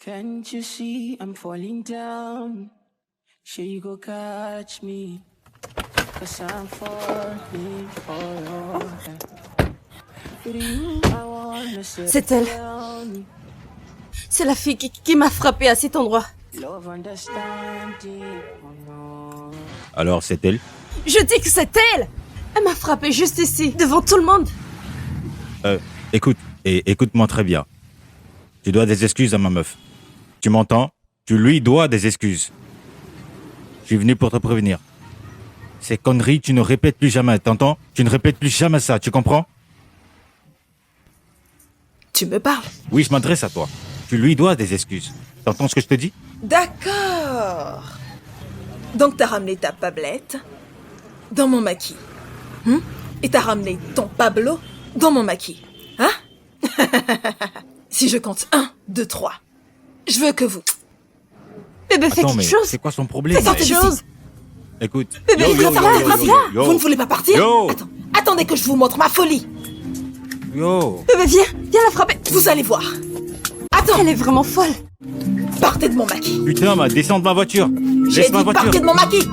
Can't you see I'm falling down? Sure you go catch me, 'cause I'm falling for you. I wanna C'est elle. C'est la fille qui m'a frappé à cet endroit. love understanding. Alors, c'est elle? Je dis que c'est elle. Elle m'a frappé juste ici, devant tout le monde. Écoute, et écoute-moi très bien. Tu dois des excuses à ma meuf. Tu m'entends? Tu lui dois des excuses. Je suis venu pour te prévenir. Ces conneries, tu ne répètes plus jamais, t'entends? Tu ne répètes plus jamais ça, tu comprends? Tu me parles? Oui, je m'adresse à toi. Tu lui dois des excuses. T'entends ce que je te dis? D'accord. Donc t'as ramené ta Pablette dans mon maquis. Et t'as ramené ton Pablo dans mon maquis. Hein? Si je compte 1, 2, 3, je veux que vous... Bébé, fais Attends, mais quelque chose. c'est quoi son problème? Fais quelque chose. Écoute. Bébé, viens. Vous ne voulez pas partir? Yo. Attendez que je vous montre ma folie. Yo. Bébé, viens la frapper. Vous allez voir. Attends, Elle est vraiment folle. partez de mon maquis. Putain, descends de ma voiture. J'ai Laisse ma dit voiture. partez de mon maquis.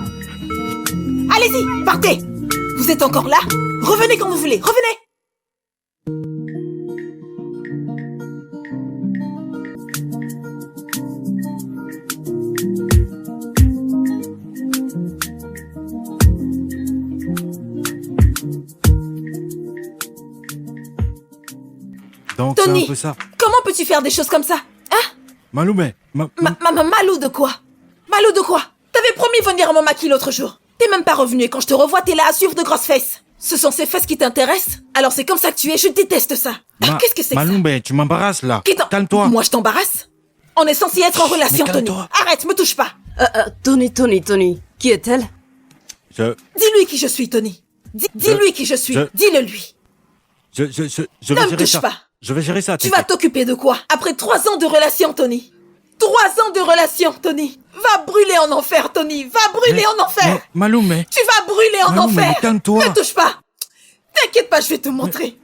Allez-y, partez. Vous êtes encore là? Revenez quand vous voulez, revenez. Donc, c'est Tony, un peu ça. comment peux-tu faire des choses comme ça? Hein? Maloumé. Malou de quoi? Malou de quoi? T'avais promis venir à mon maquis l'autre jour. T'es même pas revenu et quand je te revois, t'es là à suivre de grosses fesses. Ce sont ces fesses qui t'intéressent? Alors c'est comme ça que tu es, je déteste ça. Qu'est-ce que c'est que ça? Maloumé, tu m'embarrasses là. Calme-toi. Moi je t'embarrasse? On est censé être en relation, mais Tony. calme-toi. Arrête, me touche pas. Tony. Qui est-elle? Dis-lui qui je suis, Tony. Dis-lui qui je suis. Dis-le lui. Je Ne vais me gérer touche ça. pas. Je vais gérer ça. Tu vas t'occuper de quoi? Après 3 ans de relation, Tony. 3 ans de relation, Tony. Va brûler en enfer, Tony. Va brûler en enfer. Maloumé. Tu vas brûler en Maloumé, enfer. mais calme-toi. Ne touche pas. T'inquiète pas, je vais te montrer.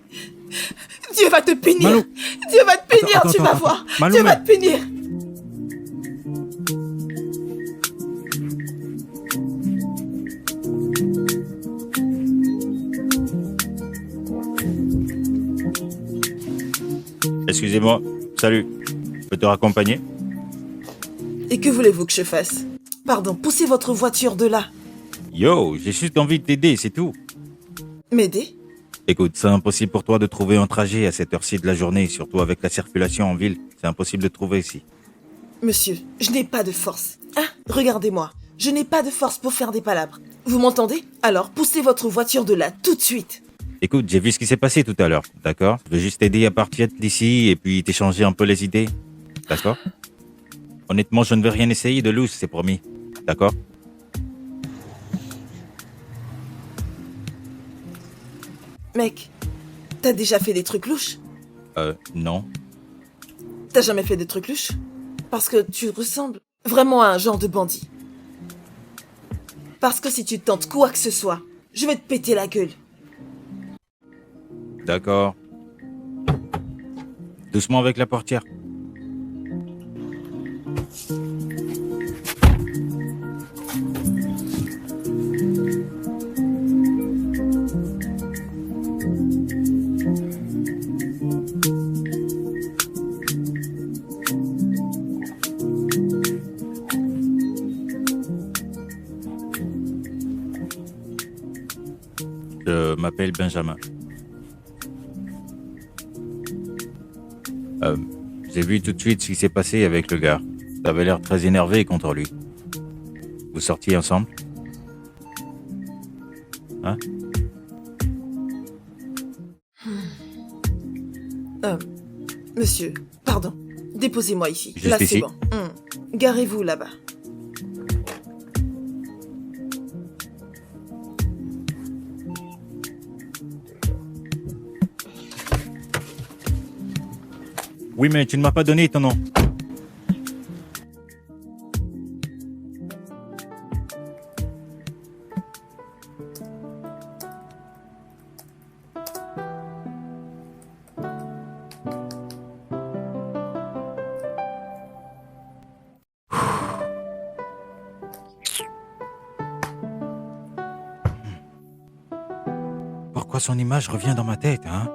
Dieu va te punir. Malou. Dieu va te punir, Attends, tu vas attends. voir. Maloumé. Dieu va te punir. Excusez-moi. Salut. Je peux te raccompagner? Et que voulez-vous que je fasse? Pardon, poussez votre voiture de là. Yo, j'ai juste envie de t'aider, c'est tout. M'aider? Écoute, c'est impossible pour toi de trouver un trajet à cette heure-ci de la journée, surtout avec la circulation en ville. C'est impossible de trouver ici. Monsieur, je n'ai pas de force. Hein? Regardez-moi. Je n'ai pas de force pour faire des palabres. Vous m'entendez? Alors poussez votre voiture de là tout de suite. Écoute, j'ai vu ce qui s'est passé tout à l'heure, d'accord? Je veux juste t'aider à partir d'ici et puis t'échanger un peu les idées, d'accord? Honnêtement, je ne vais rien essayer de louche, c'est promis, d'accord? Mec, t'as déjà fait des trucs louches? Non. T'as jamais fait des trucs louches? Parce que tu ressembles vraiment à un genre de bandit. Parce que si tu tentes quoi que ce soit, je vais te péter la gueule. D'accord. Doucement avec la portière. Je m'appelle Benjamin. J'ai vu tout de suite ce qui s'est passé avec le gars. T'avais l'air très énervé contre lui. Vous sortiez ensemble? Hein? Monsieur, pardon. Déposez-moi ici. Juste là, c'est ici. bon. Garez-vous là-bas. Oui, mais tu ne m'as pas donné ton nom. pourquoi son image revient dans ma tête, hein?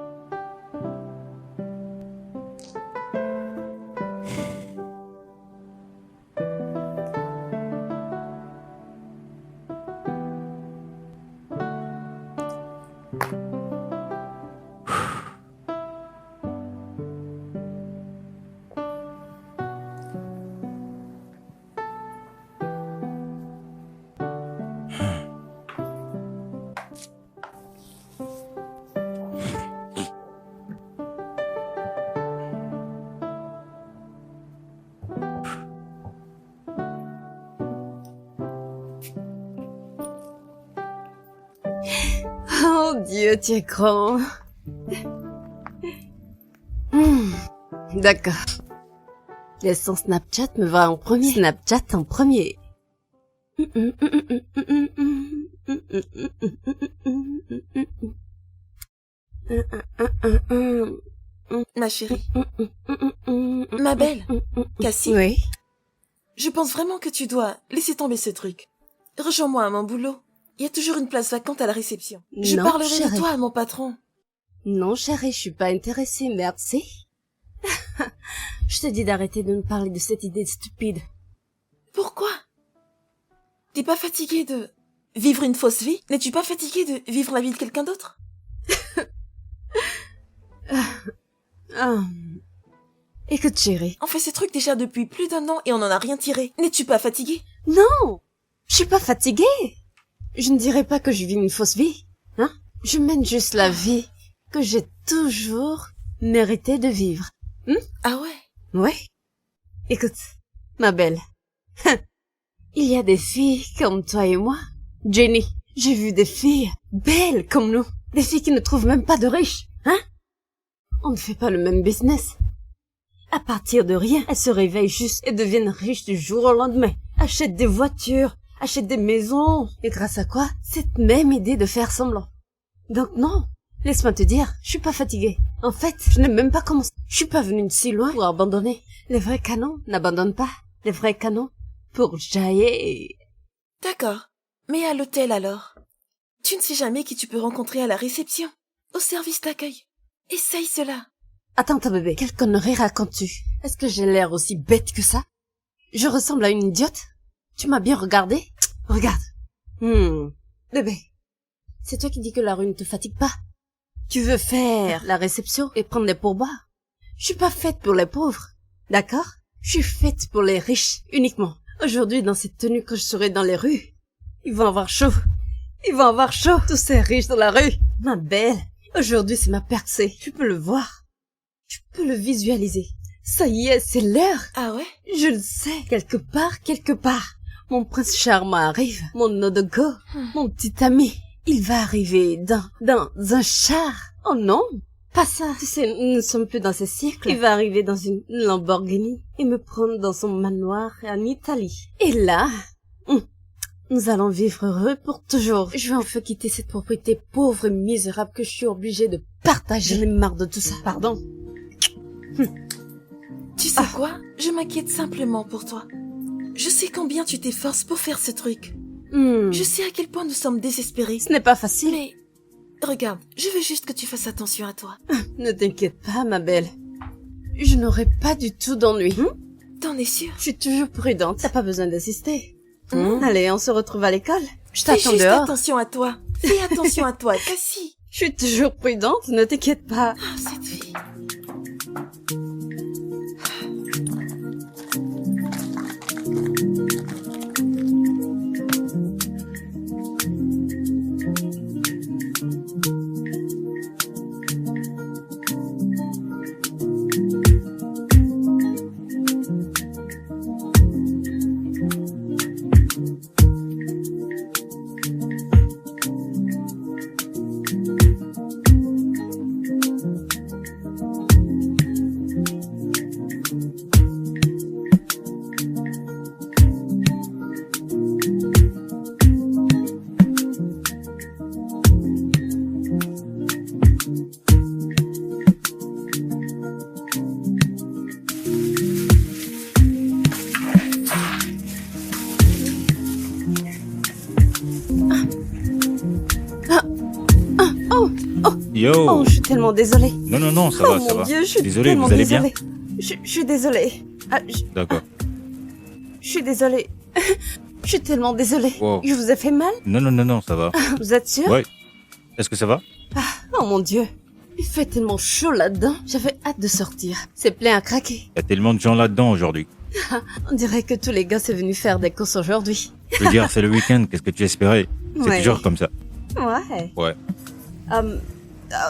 Oh Dieu, tu es grand. Hmm, d'accord. Laisse son Snapchat me voir en premier. Snapchat en premier. Ma chérie. Ma belle. Cassie. Oui. Je pense vraiment que tu dois laisser tomber ce truc. Rejoins-moi à mon boulot. Il y a toujours une place vacante à la réception. Je Non, parlerai chérie. de toi à mon patron. Non, chérie, je suis pas intéressée, merci. Je te dis d'arrêter de me parler de cette idée stupide. Pourquoi? T'es pas fatigué de vivre une fausse vie? N'es-tu pas fatigué de vivre la vie de quelqu'un d'autre? Ah. Écoute, chérie. On fait ces trucs déjà depuis plus d'1 an et on n'en a rien tiré. N'es-tu pas fatigué? Non! Je suis pas fatiguée. Je ne dirais pas que je vis une fausse vie, hein? Je mène juste la vie que j'ai toujours mérité de vivre. Ah ouais? Ouais. Écoute, ma belle. Il y a des filles comme toi et moi. Jenny, j'ai vu des filles belles comme nous. Des filles qui ne trouvent même pas de riches, hein? On ne fait pas le même business. À partir de rien, elles se réveillent juste et deviennent riches du jour au lendemain. Achètent des voitures, achètent des maisons. Et grâce à quoi? Cette même idée de faire semblant. Donc non, laisse-moi te dire, je suis pas fatiguée. En fait, je n'ai même pas commencé. Je suis pas venue de si loin pour abandonner. Les vrais canons n'abandonnent pas. Les vrais canons pour jaillir. D'accord. Mais à l'hôtel alors? Tu ne sais jamais qui tu peux rencontrer à la réception, au service d'accueil. Essaye cela. Attends, ta bébé, quelle connerie racontes-tu? Est-ce que j'ai l'air aussi bête que ça? Je ressemble à une idiote? Tu m'as bien regardé? Regarde. Bébé, c'est toi qui dis que la rue ne te fatigue pas. Tu veux faire la réception et prendre les pourboires? Je suis pas faite pour les pauvres, d'accord? Je suis faite pour les riches, uniquement. Aujourd'hui, dans cette tenue que je serai dans les rues, ils vont avoir chaud. Ils vont avoir chaud, tous ces riches dans la rue. Ma belle, aujourd'hui c'est ma percée. Tu peux le voir. Tu peux le visualiser. Ça y est, c'est l'heure. Ah ouais? Je le sais. Quelque part. Mon prince charmant arrive. Mon Nodogo. Mon petit ami. Il va arriver dans un char. Oh non. Pas ça. Tu sais, nous ne sommes plus dans ce siècle. Il va arriver dans une Lamborghini et me prendre dans son manoir en Italie. Et là, nous allons vivre heureux pour toujours. Je vais enfin quitter cette propriété pauvre et misérable que je suis obligée de partager. J'en ai marre de tout ça. Pardon. Tu sais quoi? Je m'inquiète simplement pour toi. Je sais combien tu t'efforces pour faire ce truc. Je sais à quel point nous sommes désespérés. Ce n'est pas facile. Mais, regarde, je veux juste que tu fasses attention à toi. Ne t'inquiète pas, ma belle. Je n'aurai pas du tout d'ennui. T'en es sûre? Je suis toujours prudente. T'as pas besoin d'insister. Allez, on se retrouve à l'école. Je Fais t'attends juste dehors. attention à toi. Fais attention à toi, Cassie. Je suis toujours prudente, ne t'inquiète pas. Ah, cette fille. Yo. Oh, je suis tellement désolée. Non, non, non, ça Oh va, ça mon va. Dieu, je suis Désolé, tellement vous allez bien? désolée. Je suis désolée. Ah, D'accord. je suis désolée. Je suis tellement désolée. Wow. Je vous ai fait mal? Non, non, non, non, ça va. Vous êtes sûr? Ouais. Est-ce que ça va? Oh mon Dieu. Il fait tellement chaud là-dedans. J'avais hâte de sortir. C'est plein à craquer. Il y a tellement de gens là-dedans aujourd'hui. On dirait que tous les gars sont venus faire des courses aujourd'hui. Je veux dire, c'est le week-end, qu'est-ce que tu espérais? C'est Ouais. toujours comme ça. Ouais. Ouais.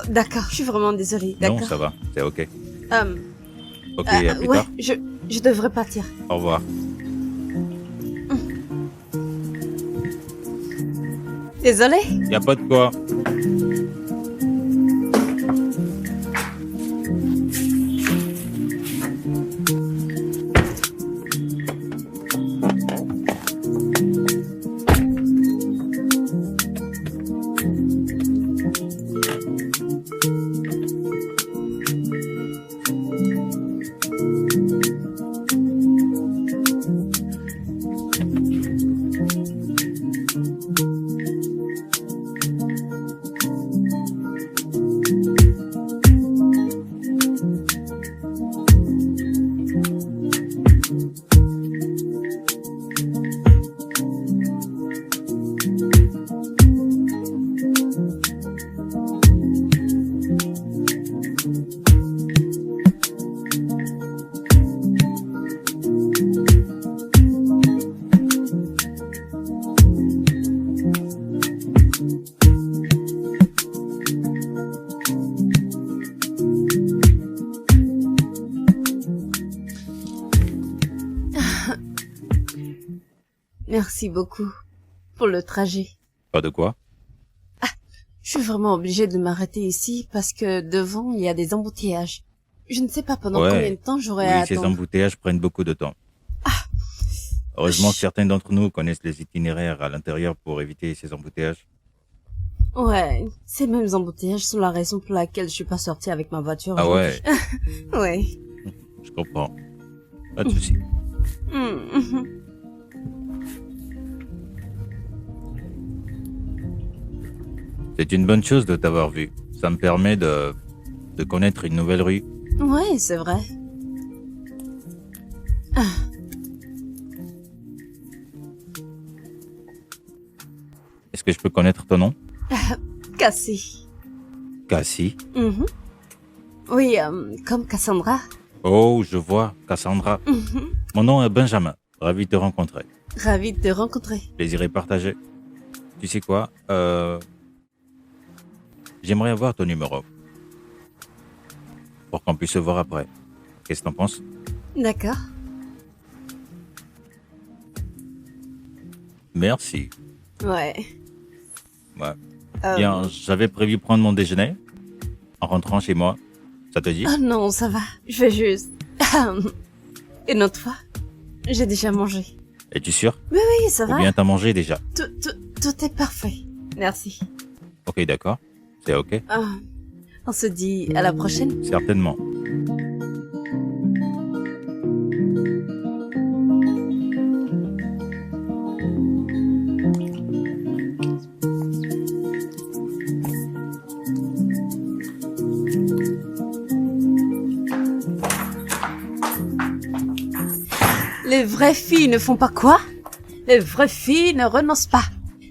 D'accord, je suis vraiment désolée. Non, D'accord. ça va, c'est ok. Hum, Ok, à plus ouais, tard. je devrais partir. Au revoir. Désolée. Y a pas de quoi. Merci beaucoup pour le trajet. Pas de quoi? Je suis vraiment obligée de m'arrêter ici parce que devant, il y a des embouteillages. Je ne sais pas pendant Ouais. combien de temps j'aurai Oui, à ces attendre. embouteillages prennent beaucoup de temps. Heureusement, certains d'entre nous connaissent les itinéraires à l'intérieur pour éviter ces embouteillages. Ouais, ces mêmes embouteillages sont la raison pour laquelle je suis pas sortie avec ma voiture. Ah ouais, aujourd'hui. Ouais. je comprends. Pas de souci. Mhm. C'est une bonne chose de t'avoir vu. Ça me permet de connaître une nouvelle rue. Ouais, c'est vrai. Est-ce que je peux connaître ton nom? Cassie. Cassie. Mhm. Oui, comme Cassandra. Oh, je vois, Cassandra. Mhm. Mon nom est Benjamin. Ravi de te rencontrer. Ravie de te rencontrer. Plaisir est partagé. Tu sais quoi? J'aimerais avoir ton numéro. Pour qu'on puisse se voir après. Qu'est-ce que t'en penses? D'accord. Merci. Ouais. Ouais. Euh, Bien, j'avais prévu prendre mon déjeuner en rentrant chez moi. Ça te dit? Oh non, ça va. Je vais juste... Une autre fois. J'ai déjà mangé. Es-tu sûr? Oui, ça Ou va. bien t'as mangé déjà? Tout est parfait. Merci. Ok, d'accord. C'est ok? Ah, on se dit à la prochaine. Certainement. Les vraies filles ne font pas quoi? Les vraies filles ne renoncent pas.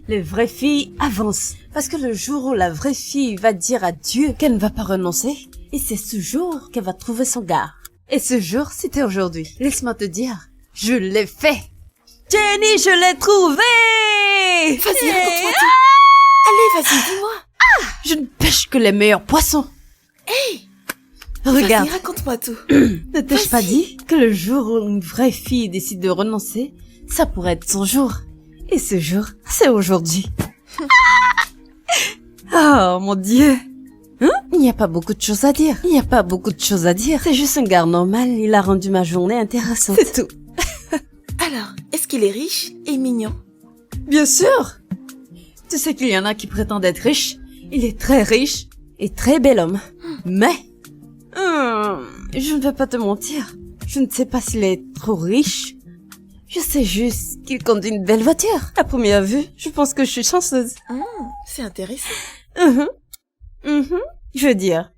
Les vraies filles avancent. Parce que le jour où la vraie fille va dire à Dieu qu'elle ne va pas renoncer, et c'est ce jour qu'elle va trouver son gars. Et ce jour, c'était aujourd'hui. Laisse-moi te dire, je l'ai fait. Jenny, je l'ai trouvé! Vas-y, raconte-moi tout. Allez, vas-y, dis-moi. Je ne pêche que les meilleurs poissons. Regarde, Vas-y, raconte-moi tout. ne t'ai-je pas vas-y. dit que le jour où une vraie fille décide de renoncer, ça pourrait être son jour. Et ce jour, c'est aujourd'hui. Oh mon Dieu. Hein? Il n'y a pas beaucoup de choses à dire. Il n'y a pas beaucoup de choses à dire. C'est juste un gars normal, il a rendu ma journée intéressante. C'est tout. Alors, est-ce qu'il est riche et mignon? Bien sûr. Tu sais qu'il y en a qui prétendent être riches. Il est très riche et très bel homme. Mais, je ne vais pas te mentir. Je ne sais pas s'il est trop riche. Je sais juste qu'il conduit une belle voiture. À première vue, je pense que je suis chanceuse. C'est intéressant. Mhm. Mhm. Je veux dire,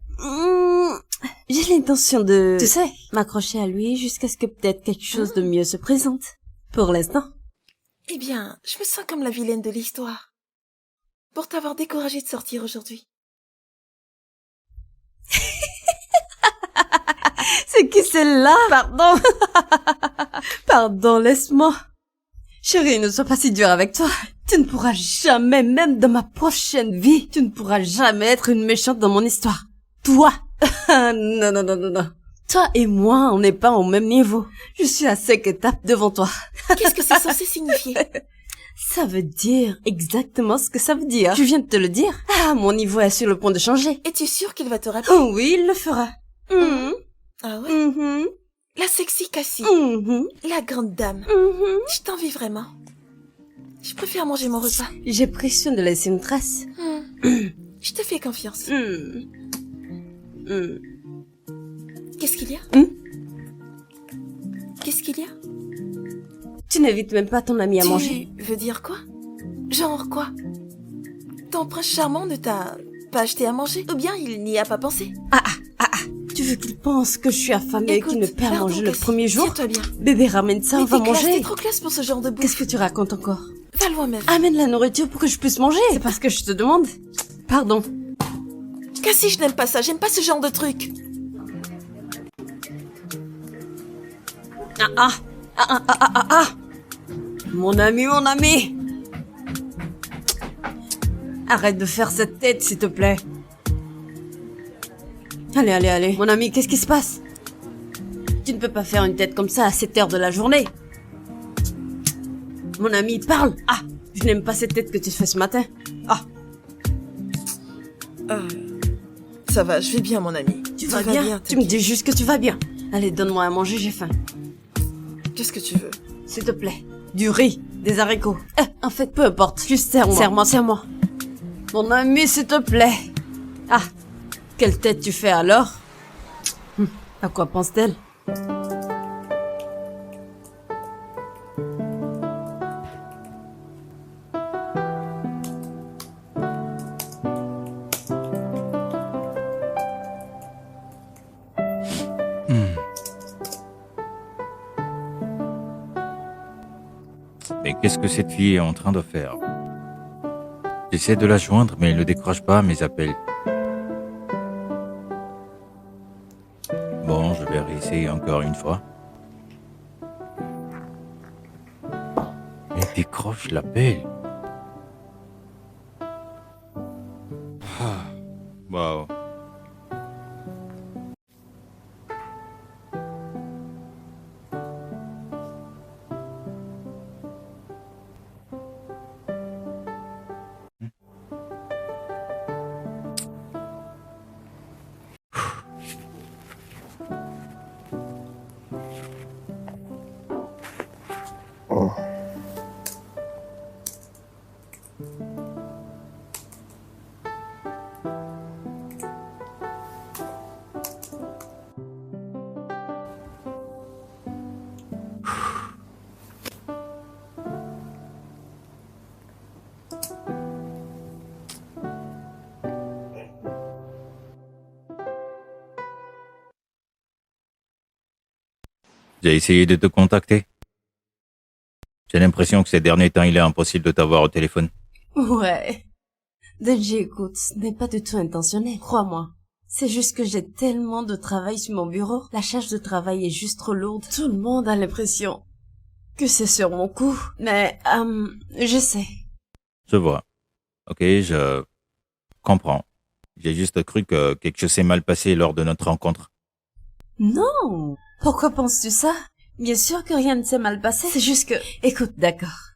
j'ai l'intention de, tu sais, m'accrocher à lui jusqu'à ce que peut-être quelque chose de mieux se présente. Pour l'instant. Eh bien, je me sens comme la vilaine de l'histoire. Pour t'avoir découragé de sortir aujourd'hui. C'est qui celle-là? Pardon. Pardon, laisse-moi. Chérie, ne sois pas si dur avec toi. Tu ne pourras jamais, même dans ma prochaine vie, tu ne pourras jamais être une méchante dans mon histoire. Toi. Non, non, non, non, non. Toi et moi, on n'est pas au même niveau. Je suis à 5 étapes devant toi. Qu'est-ce que c'est censé signifier? Ça veut dire exactement ce que ça veut dire. Tu viens de te le dire. Ah, mon niveau est sur le point de changer. Es-tu sûre qu'il va te rappeler? Oh oui, il le fera. Ah ouais? La sexy Cassie. La grande dame. Je t'envie vraiment. Je préfère manger mon repas. J'ai pris soin de laisser une trace. Je te fais confiance. Qu'est-ce qu'il y a? Qu'est-ce qu'il y a? Tu n'invites même pas ton ami à manger. Tu veux dire quoi? Genre quoi? Ton prince charmant ne t'a pas acheté à manger? Ou bien il n'y a pas pensé? Tu veux qu'il pense que je suis affamée et qu'il me perd à pardon, manger le Cassie, premier jour? tiens-toi bien. Bébé, ramène ça, on va T'es classe, manger. t'es trop classe pour ce genre de bouffe. Qu'est-ce que tu racontes encore? Va loin, meuf. Amène la nourriture pour que je puisse manger. C'est parce que je te demande. Pardon. Cassie, je n'aime pas ça. J'aime pas ce genre de truc. Mon ami, mon ami. Arrête de faire cette tête, s'il te plaît. Allez, allez, allez. Mon ami, qu'est-ce qui se passe? Tu ne peux pas faire une tête comme ça à cette heure de la journée. Mon ami, parle. Ah, je n'aime pas cette tête que tu fais ce matin. Ah, Ça va, je vais bien, mon ami. tu Ça vas bien? Tu me t'inquiète. dis juste que tu vas bien. Allez, donne-moi à manger, j'ai faim. Qu'est-ce que tu veux? S'il te plaît. Du riz, des haricots. En fait, peu importe. Juste serre-moi. Serre-moi, serre-moi. Mon ami, s'il te plaît. Ah, quelle tête tu fais alors? À quoi pense-t-elle? Mais qu'est-ce que cette fille est en train de faire? J'essaie de la joindre, mais elle ne décroche pas mes appels. Bon, je vais réessayer encore une fois. Elle décroche l'appel. Waouh. J'ai essayé de te contacter. J'ai l'impression que ces derniers temps, il est impossible de t'avoir au téléphone. Ouais. Denji, écoute, ce n'est pas du tout intentionnel, crois-moi. C'est juste que j'ai tellement de travail sur mon bureau. La charge de travail est juste trop lourde. Tout le monde a l'impression que c'est sur mon cou. Mais, je sais. Je vois. Ok, je comprends. J'ai juste cru que quelque chose s'est mal passé lors de notre rencontre. Non! Pourquoi penses-tu ça? Bien sûr que rien ne s'est mal passé. C'est juste que... Écoute, d'accord.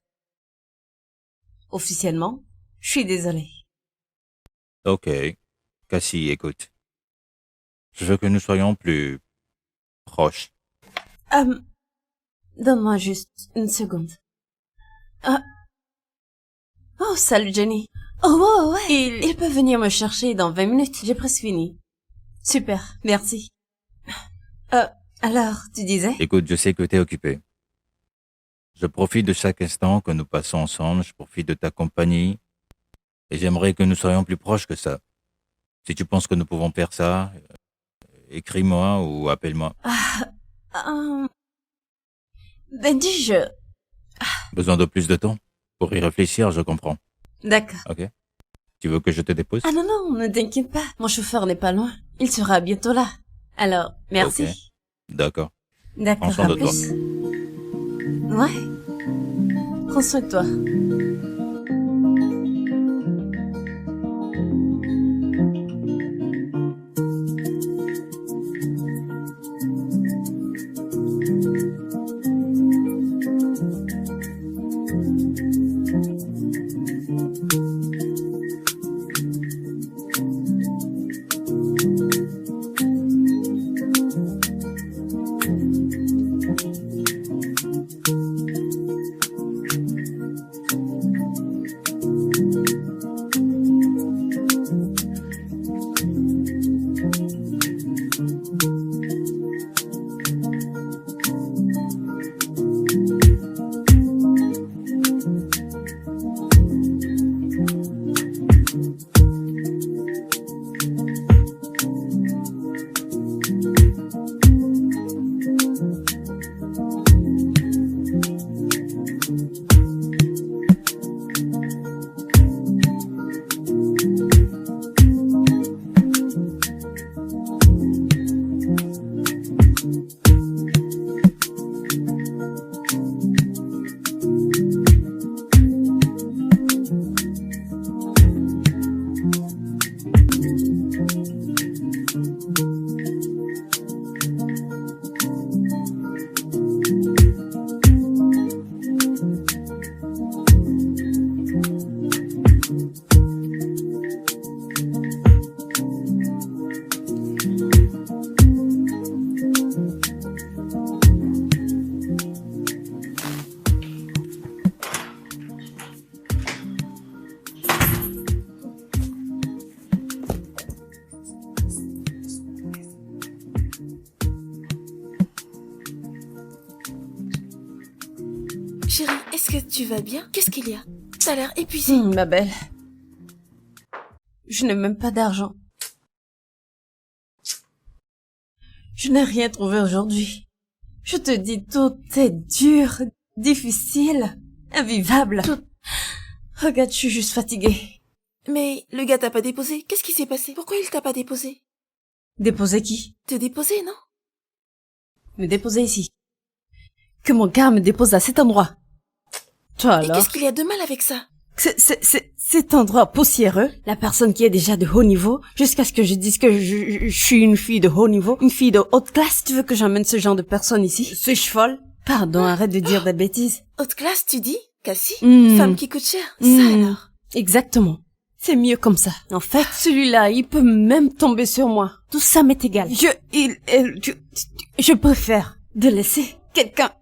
Officiellement, je suis désolée. Ok. Cassie, écoute. Je veux que nous soyons plus proches. Donne-moi juste une seconde. Oh, salut Jenny. Oh, ouais. Il peut venir me chercher dans 20 minutes. J'ai presque fini. Super, merci. Alors, tu disais? Écoute, je sais que t'es occupé. Je profite de chaque instant que nous passons ensemble, je profite de ta compagnie, et j'aimerais que nous soyons plus proches que ça. Si tu penses que nous pouvons faire ça, écris-moi ou appelle-moi. Benji, je... Besoin de plus de temps? Pour y réfléchir, je comprends. D'accord. Ok? Tu veux que je te dépose? Ah non, non, ne t'inquiète pas. Mon chauffeur n'est pas loin. Il sera bientôt là. Alors, merci. Ok. D'accord. D'accord, Prends soin à de toi. plus. Ouais. Prends soin de toi. Chérie, est-ce que tu vas bien? Qu'est-ce qu'il y a? T'as l'air épuisée. Ma belle. Je n'ai même pas d'argent. Je n'ai rien trouvé aujourd'hui. Je te dis, tout est dur, difficile, invivable. Tout... Regarde, je suis juste fatiguée. Mais le gars t'a pas déposé. Qu'est-ce qui s'est passé? Pourquoi il t'a pas déposé? Déposer qui? Te déposer, non? Me déposer ici. Que mon gars me dépose à cet endroit. Toi Et alors? qu'est-ce qu'il y a de mal avec ça? Cet endroit poussiéreux, la personne qui est déjà de haut niveau, jusqu'à ce que je dise que je suis une fille de haut niveau, une fille de haute classe, tu veux que j'emmène ce genre de personne ici? Suis-je folle? Pardon, arrête de dire des bêtises. Haute classe, tu dis? Cassie? Mm. Femme qui coûte cher? Ça alors? Exactement. C'est mieux comme ça. En fait, celui-là, il peut même tomber sur moi. Tout ça m'est égal. Je préfère de laisser quelqu'un...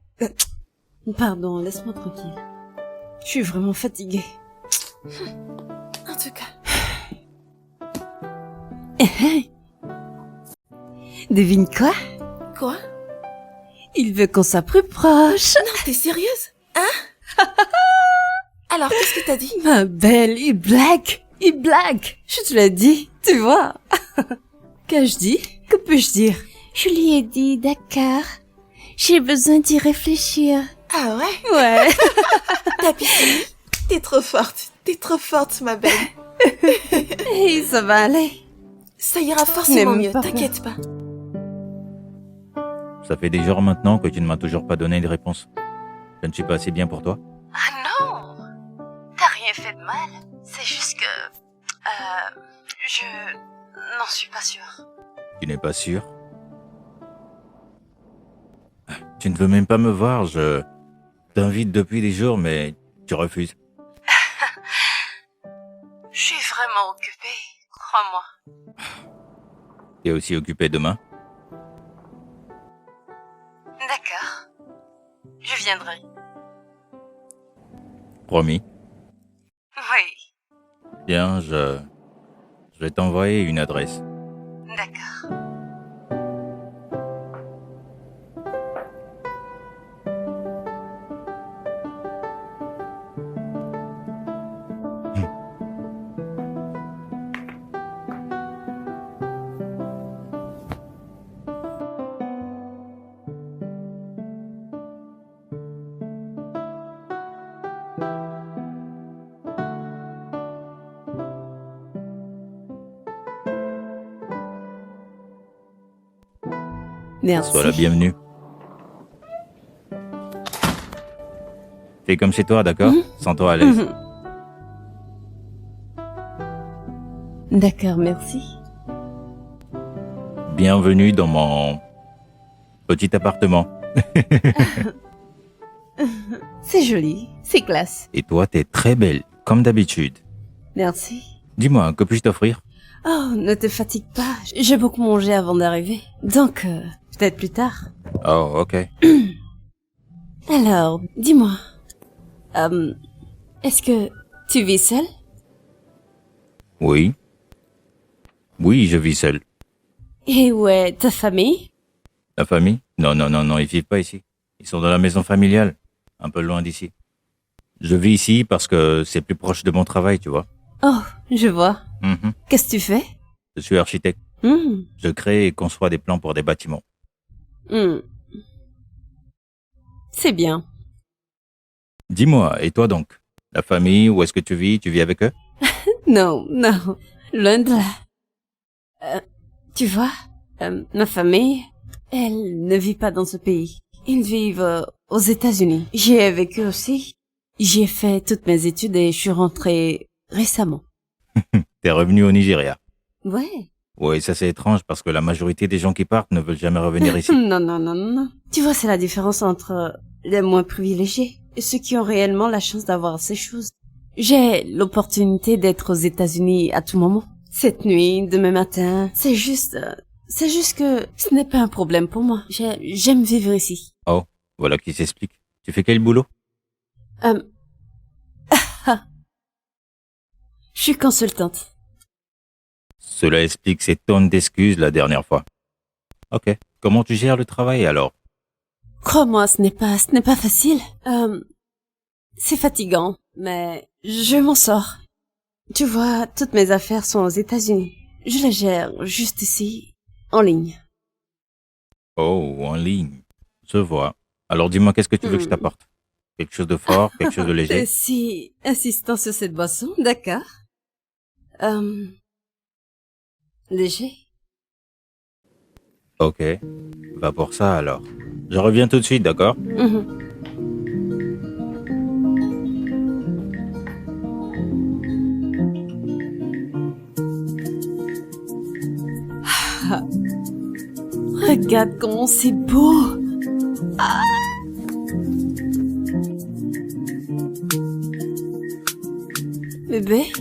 Pardon, laisse-moi tranquille. Je suis vraiment fatiguée. En tout cas. Devine quoi? Quoi? Il veut qu'on soit plus proche. Non, t'es sérieuse? Hein? Alors, qu'est-ce que t'as dit? Ma belle, il blague. Il blague. Je te l'ai dit, tu vois. Qu'ai-je dit? Que puis-je dire? Je lui ai dit, d'accord. J'ai besoin d'y réfléchir. Ah ouais? Ouais. T'as pitié? T'es trop forte, ma belle. Et ça va aller. Ça ira forcément N'aime mieux, pas t'inquiète pas. Ça fait des jours maintenant que tu ne m'as toujours pas donné de réponse. Je ne suis pas assez bien pour toi? Ah non! T'as rien fait de mal. C'est juste que... je n'en suis pas sûre. Tu n'es pas sûr? Tu ne veux même pas me voir, je t'invite depuis des jours, mais tu refuses. Je suis vraiment occupée, crois-moi. Tu es aussi occupé demain? D'accord. Je viendrai. Promis. Oui, Bien, je vais t'envoyer une adresse. d'accord. Merci. Sois la bienvenue. Fais comme chez toi, d'accord? Sens-toi à l'aise. D'accord, merci. Bienvenue dans mon petit appartement. C'est joli, c'est classe. Et toi, t'es très belle, comme d'habitude. Merci. Dis-moi, que puis-je t'offrir? Oh, ne te fatigue pas, j'ai beaucoup mangé avant d'arriver. Donc, peut-être plus tard. Oh, ok. Alors, dis-moi, est-ce que tu vis seul? Oui. Oui, je vis seul. Et où est ta famille? La famille? Non, non, non, non, ils vivent pas ici. Ils sont dans la maison familiale, un peu loin d'ici. Je vis ici parce que c'est plus proche de mon travail, tu vois. Oh, je vois. Mhm. Qu'est-ce que tu fais? Je suis architecte. Hmm, Je crée et conçois des plans pour des bâtiments. hmm. C'est bien. Dis-moi, et toi donc? La famille, où est-ce que tu vis? Tu vis avec eux? Non, non, loin de là. Tu vois, ma famille, elle ne vit pas dans ce pays. Ils vivent aux États-Unis. J'y ai vécu aussi. J'y ai fait toutes mes études et je suis rentrée récemment. T'es revenu au Nigeria. Ouais. Oui, ça c'est étrange parce que la majorité des gens qui partent ne veulent jamais revenir ici. Non, non, non, non, non. Tu vois, c'est la différence entre les moins privilégiés et ceux qui ont réellement la chance d'avoir ces choses. J'ai l'opportunité d'être aux États-Unis à tout moment. Cette nuit, demain matin, c'est juste que ce n'est pas un problème pour moi. J'aime vivre ici. Oh, voilà qui s'explique. Tu fais quel boulot? Je suis consultante. Cela explique ces tonnes d'excuses la dernière fois. Ok. Comment tu gères le travail alors? Crois-moi, ce n'est pas facile. C'est fatigant, mais je m'en sors. Tu vois, toutes mes affaires sont aux États-Unis. Je les gère juste ici, en ligne. Oh, en ligne. Je vois. Alors dis-moi, qu'est-ce que tu veux que je t'apporte? Quelque chose de fort, quelque chose de léger? Si insistant sur cette boisson, d'accord. Léger. Ok. Va pour ça alors. Je reviens tout de suite, d'accord? Mhm. Ah. Regarde comment c'est beau. Ah. Bébé,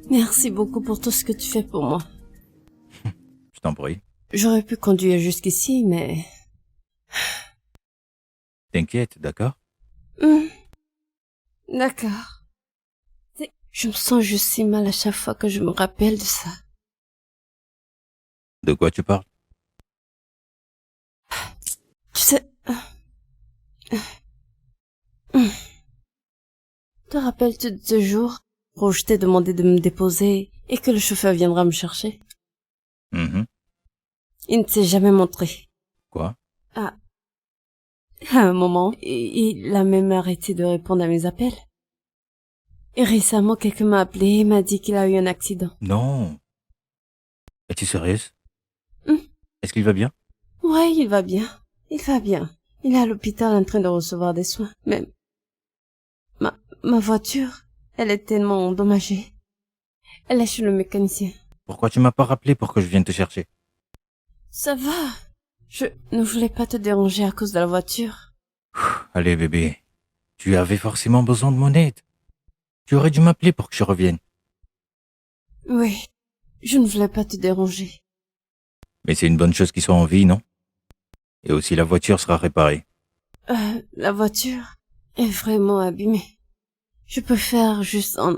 merci beaucoup pour tout ce que tu fais pour moi. Je t'en prie. J'aurais pu conduire jusqu'ici, mais... T'inquiète, d'accord? D'accord. Je me sens juste si mal à chaque fois que je me rappelle de ça. De quoi tu parles? Tu sais... Te rappelles-tu de ce jour où je t'ai demandé de me déposer et que le chauffeur viendra me chercher? Mhm. Il ne s'est jamais montré. Quoi? À un moment, il a même arrêté de répondre à mes appels. Et récemment, quelqu'un m'a appelé et m'a dit qu'il a eu un accident. Non. Es-tu sérieuse? Hmm. Est-ce qu'il va bien? Ouais, il va bien. Il va bien. Il est à l'hôpital en train de recevoir des soins. Mais ma voiture, elle est tellement endommagée. Elle est chez le mécanicien. Pourquoi tu m'as pas rappelé pour que je vienne te chercher? Ça va. Je ne voulais pas te déranger à cause de la voiture. Allez bébé, tu avais forcément besoin de mon aide. Tu aurais dû m'appeler pour que je revienne. Oui, je ne voulais pas te déranger. Mais c'est une bonne chose qu'ils soient en vie, non? Et aussi la voiture sera réparée. La voiture est vraiment abîmée. Je préfère juste en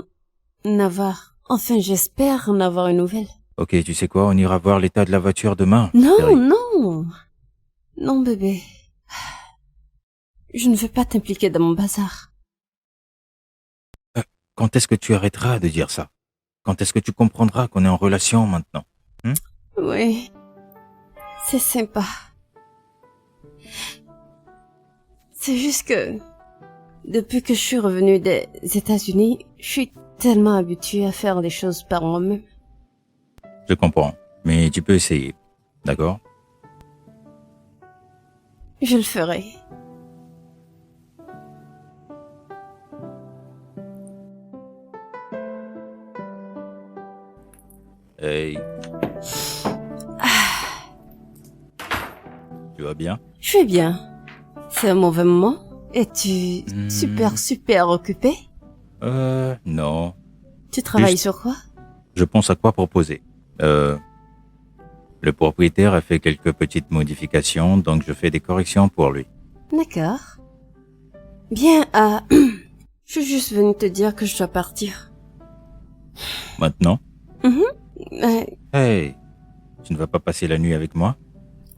avoir... Enfin, j'espère en avoir une nouvelle. Ok, tu sais quoi, on ira voir l'état de la voiture demain. Non, chérie. non. Non, bébé. Je ne veux pas t'impliquer dans mon bazar. Quand est-ce que tu arrêteras de dire ça? Quand est-ce que tu comprendras qu'on est en relation maintenant? Oui, c'est sympa. C'est juste que, depuis que je suis revenue des États-Unis, je suis tellement habituée à faire les choses par moi-même. Je comprends, mais tu peux essayer. D'accord? Je le ferai. Hey. Tu vas bien? Je vais bien. C'est un mauvais moment? Es-tu super occupé? Non. Tu travailles Juste- sur quoi? Je pense à quoi proposer. Le propriétaire a fait quelques petites modifications, donc je fais des corrections pour lui. D'accord. Bien, je suis juste venue te dire que je dois partir. Maintenant? Euh, Hey, tu ne vas pas passer la nuit avec moi?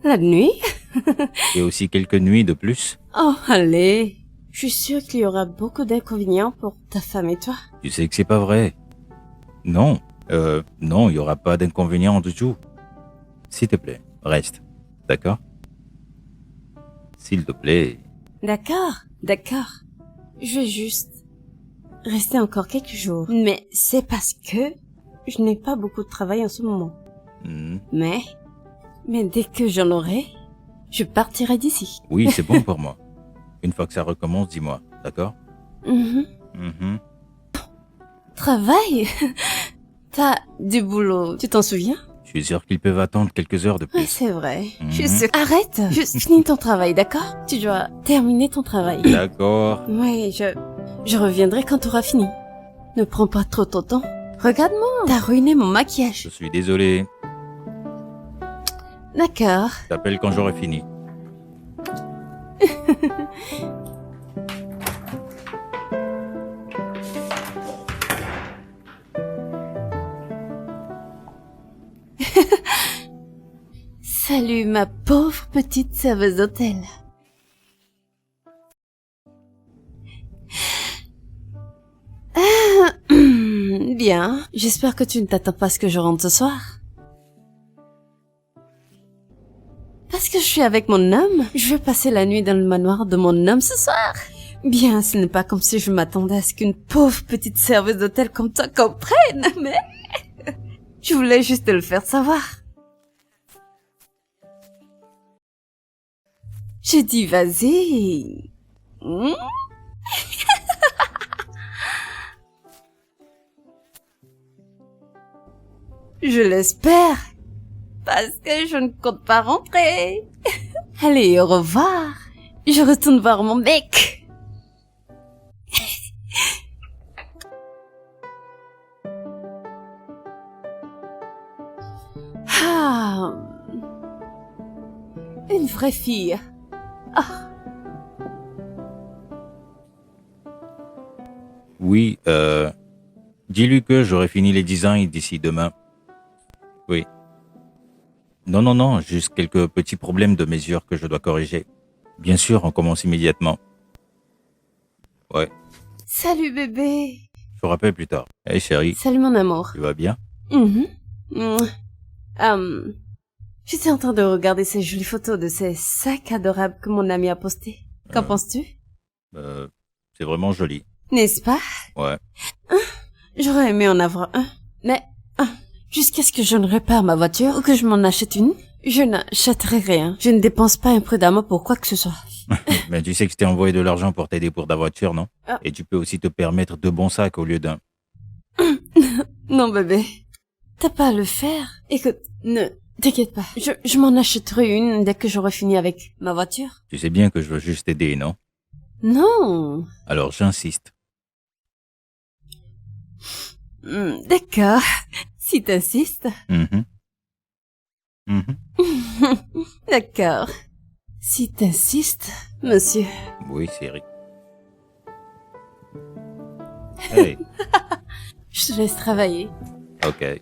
la nuit? Et aussi quelques nuits de plus? Oh, allez. Je suis sûre qu'il y aura beaucoup d'inconvénients pour ta femme et toi. Tu sais que c'est pas vrai. Non, non, il y aura pas d'inconvénient du tout. S'il te plaît, reste. D'accord? S'il te plaît. D'accord. Je vais juste rester encore quelques jours. Mais c'est parce que je n'ai pas beaucoup de travail en ce moment. Hmm. Mais dès que j'en aurai, je partirai d'ici. Oui, c'est bon pour moi. Une fois que ça recommence, dis-moi. D'accord? Mhm. Travail? T'as du boulot, tu t'en souviens? Je suis sûr qu'ils peuvent attendre quelques heures de Ouais, plus. c'est vrai. Mhm. Je suis sûre. Arrête! Juste finis ton travail, d'accord? Tu dois terminer ton travail. D'accord. Oui, je reviendrai quand tu auras fini. Ne prends pas trop ton temps. Regarde-moi, t'as ruiné mon maquillage. Je suis désolé. D'accord. Je t'appelle quand j'aurai fini. Salut ma pauvre petite serveuse d'hôtel. Bien, j'espère que tu ne t'attends pas à ce que je rentre ce soir. Parce que je suis avec mon homme, je vais passer la nuit dans le manoir de mon homme ce soir. Bien, ce n'est pas comme si je m'attendais à ce qu'une pauvre petite serveuse d'hôtel comme toi comprenne, mais... je voulais juste te le faire savoir. J'ai dit vas-y. Je l'espère. Parce que je ne compte pas rentrer. Allez, au revoir. Je retourne voir mon mec. Ah. Une vraie fille. Oui, dis-lui que j'aurai fini les designs d'ici demain. Oui. Non, juste quelques petits problèmes de mesure que je dois corriger. Bien sûr, on commence immédiatement. Ouais, Salut bébé. je te rappelle plus tard. Hey chérie, Salut mon amour. tu vas bien? J'étais en train de regarder ces jolies photos de ces sacs adorables que mon ami a postés. Qu'en penses-tu? C'est vraiment joli. N'est-ce pas? Ouais. J'aurais aimé en avoir un. Mais, jusqu'à ce que je ne répare ma voiture ou que je m'en achète une, je n'achèterai rien. Je ne dépense pas imprudemment pour quoi que ce soit. Mais tu sais que je t'ai envoyé de l'argent pour t'aider pour ta voiture, non? Ah. Et tu peux aussi te permettre 2 bons sacs au lieu d'un. Non bébé, t'as pas à le faire. Écoute, ne t'inquiète pas. Je m'en achèterai une dès que j'aurai fini avec ma voiture. Tu sais bien que je veux juste t'aider, non? Non. Alors j'insiste. D'accord. Si t'insistes. Mhm. D'accord. Si t'insistes, monsieur. Oui, chérie. Hey, Je te laisse travailler. ok.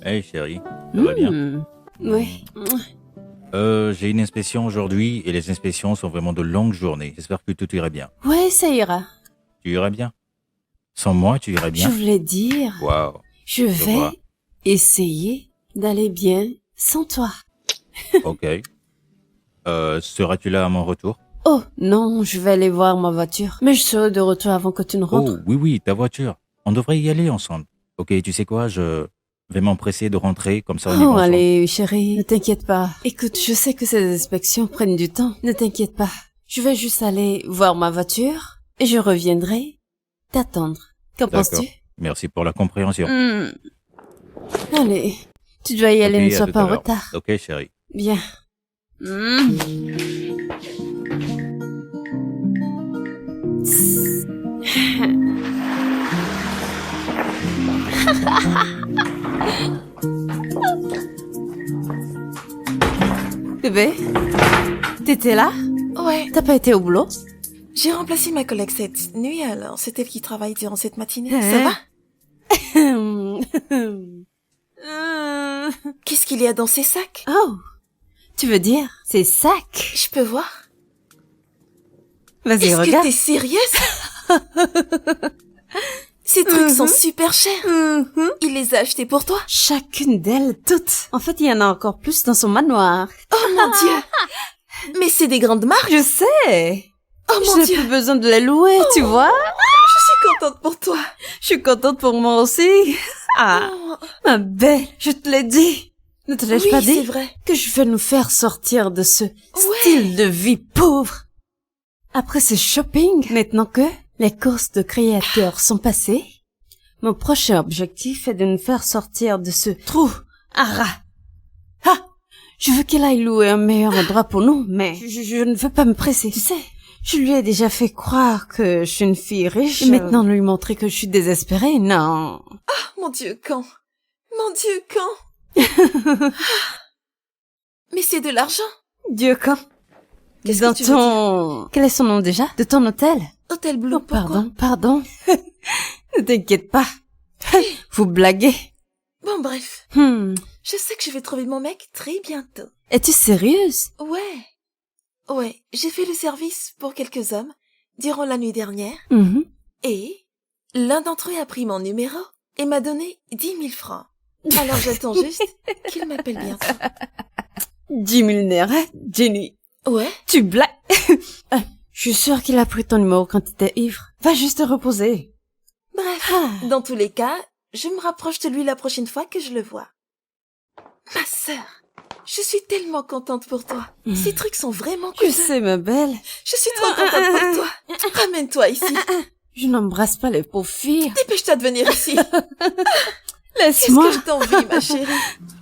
Hey chérie, ça va bien? Oui. J'ai une inspection aujourd'hui et les inspections sont vraiment de longues journées. J'espère que tout irait bien. Ouais, ça ira. Tu irais bien? Sans moi, tu irais Je bien? voulais dire, Waouh. je vais vois. essayer d'aller bien sans toi. Ok. Seras-tu là à mon retour? Oh, non, je vais aller voir ma voiture. Mais je serai de retour avant que tu ne rentres. Oh, oui, ta voiture. On devrait y aller ensemble. Ok, tu sais quoi, je vais m'empresser de rentrer, comme ça on y va Oh, ensemble. allez, chérie, ne t'inquiète pas. Écoute, je sais que ces inspections prennent du temps. Ne t'inquiète pas. Je vais juste aller voir ma voiture et je reviendrai t'attendre. Qu'en D'accord. penses-tu? Merci pour la compréhension. Allez, tu dois y aller, Ok, ne à sois tout pas à en l'heure. retard. Ok, chérie. Bien. Bébé, t'étais là? Ouais, T'as pas été au boulot? j'ai remplacé ma collègue cette nuit, alors c'est elle qui travaille durant cette matinée. Hein? Ça va? Qu'est-ce qu'il y a dans ces sacs? Oh, tu veux dire c'est sac? Je peux voir? Vas-y, Est-ce que regarde. t'es sérieuse? Ces trucs sont super chers. Il les a achetés pour toi? Chacune d'elles, toutes. En fait, il y en a encore plus dans son manoir. Oh mon Dieu! Mais c'est des grandes marques. Je sais. Oh Je mon n'ai Dieu! plus besoin de les louer, tu vois? Je suis contente pour toi. Je suis contente pour moi aussi. Ah, Oh, ma belle, je te l'ai dit. Ne te l'ai-je oui, pas c'est dit vrai. que je vais nous faire sortir de ce style de vie pauvre? Après ce shopping, maintenant que les courses de créateurs sont passées, mon prochain objectif est de nous faire sortir de ce trou à rats. Ah! Je veux qu'elle aille louer un meilleur endroit pour nous, mais je ne veux pas me presser. Tu sais, je lui ai déjà fait croire que je suis une fille riche. Et maintenant lui montrer que je suis désespérée, non. Mon Dieu, quand? Mon Dieu, quand? Mais c'est de l'argent. Dieu, quand? Qu'est-ce Dans que tu veux ton... Quel est son nom déjà? De ton hôtel? Hôtel Blue, Oh, pourquoi? pardon. Ne t'inquiète pas. Vous blaguez. Bon, bref. Je sais que je vais trouver mon mec très bientôt. Es-tu sérieuse? Ouais, j'ai fait le service pour quelques hommes durant la nuit dernière Mhm. et l'un d'entre eux a pris mon numéro et m'a donné 10 000 francs. Alors j'attends juste qu'il m'appelle bientôt. 10 000 nerfs, hein, Jenny? Ouais? Tu blagues? Je suis sûre qu'il a pris ton numéro quand tu étais ivre. Va juste te reposer. Bref, Ah. dans tous les cas, je me rapproche de lui la prochaine fois que je le vois. Ma sœur, je suis tellement contente pour toi. Ces trucs sont vraiment Je cool. sais, ma belle. Je suis trop contente pour toi. Ramène-toi ici. Je n'embrasse pas les pauvres filles. Dépêche-toi de venir ici. Qu'est-ce Laisse-moi. que je t'envie, ma chérie.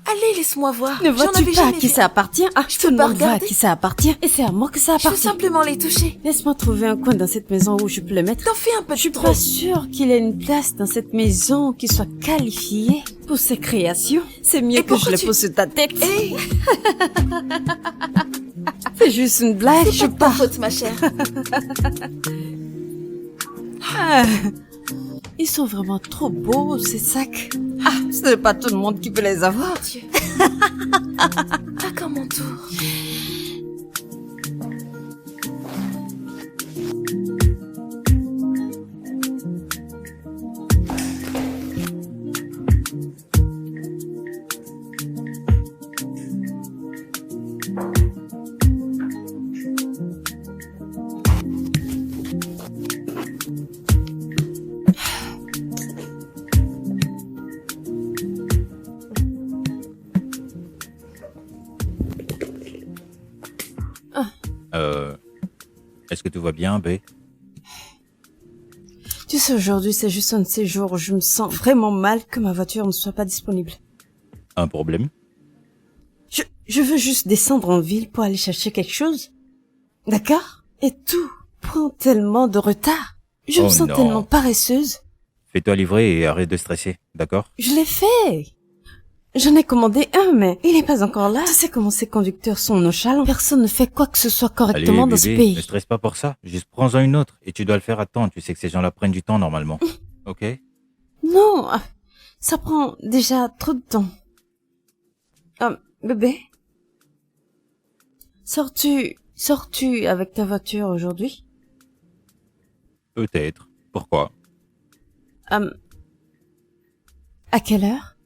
Allez, laisse-moi voir. Ne J'en vois-tu avais pas à jamais qui vu. ça appartient? Ah, Je tout peux le pas monde voit à regarder. qui ça appartient. Et c'est à moi que ça Je veux appartient. simplement les toucher. Laisse-moi trouver un coin dans cette maison où je peux les mettre. T'en fais un peu Je suis de trop. pas sûre qu'il ait une place dans cette maison qui soit qualifiée pour ses créations. C'est mieux Et que je pourquoi les tu- pose sur ta tête. Hé, C'est juste une blague, je c'est pas de ta pars. faute, ma chère. Ah, ils sont vraiment trop beaux, ces sacs. Ah, ce n'est pas tout le monde qui peut les avoir. Mon Dieu. Pas comme mon tour. Est-ce que tout va bien, B? Tu sais, aujourd'hui, c'est juste un de ces jours où je me sens vraiment mal que ma voiture ne soit pas disponible. Un problème? Je veux juste descendre en ville pour aller chercher quelque chose. D'accord? Et tout prend tellement de retard. Je me Oh sens non. tellement paresseuse. Fais-toi livrer et arrête de stresser, d'accord? Je l'ai fait. J'en ai commandé un, mais il n'est pas encore là. Tu sais comment ces conducteurs sont nonchalants. Personne ne fait quoi que ce soit correctement Allez, dans ce bébé, pays. ne stresse pas pour ça. Juste prends-en une autre et tu dois le faire à temps. Tu sais que ces gens-là prennent du temps normalement. Ok? Non, ça prend déjà trop de temps. Bébé? Sors-tu avec ta voiture aujourd'hui? Peut-être. Pourquoi? À quelle heure?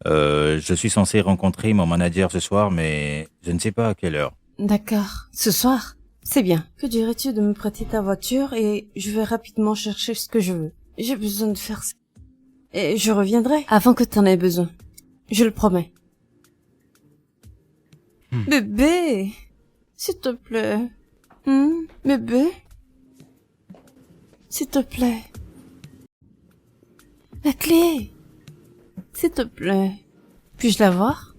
Je suis censé rencontrer mon manager ce soir, mais je ne sais pas à quelle heure. D'accord. Ce soir? C'est bien. Que dirais-tu de me prêter ta voiture et je vais rapidement chercher ce que je veux. J'ai besoin de faire ça. Et je reviendrai avant que t'en aies besoin. Je le promets. Bébé, s'il te plaît. Bébé, s'il te plaît. La clé, s'il te plaît. Puis-je la voir?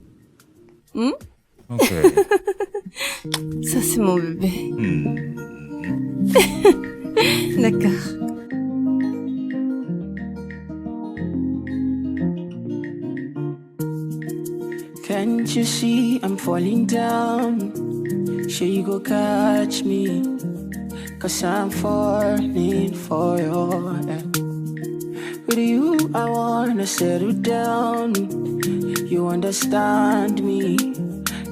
Ok. Ça, c'est mon bébé. D'accord. Can't you see I'm falling down? Sure you go catch me, 'cause I'm falling for your head. With you I wanna settle down. You understand me,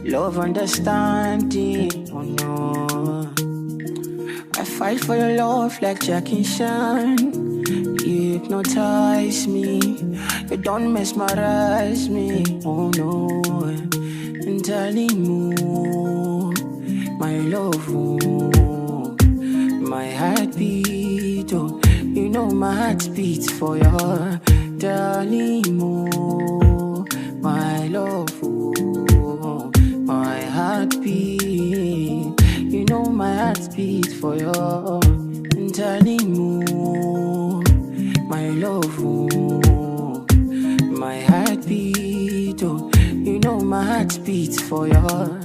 love understanding. Oh no, I fight for your love like Jack and Shan. You hypnotize me, you don't mesmerize me. Oh no, and darling, oh, my love, oh, my heartbeat, oh, you know my heart beats for your darling, oh, my love, oh, my heartbeat, you know my heart beats for your darling, oh, my love, oh, my heartbeat, oh, you know my heart beats for your.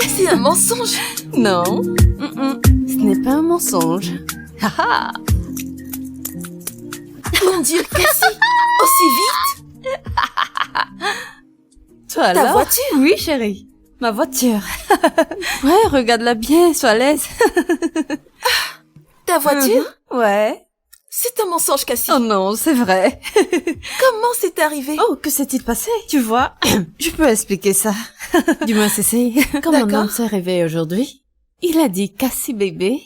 C'est un mensonge. Non, ce n'est pas un mensonge. Haha. Mon Dieu, Cassie, aussi vite? Toi alors? Ta voiture? Oui, chérie. Ma voiture. Ouais, regarde-la bien, sois à l'aise. Ta voiture? Ouais. C'est un mensonge, Cassie. Oh non, c'est vrai. Comment c'est arrivé? Oh, que s'est-il passé? Tu vois, je peux expliquer ça. Du moins, c'est quand mon homme s'est réveillé aujourd'hui, il a dit, Cassie bébé,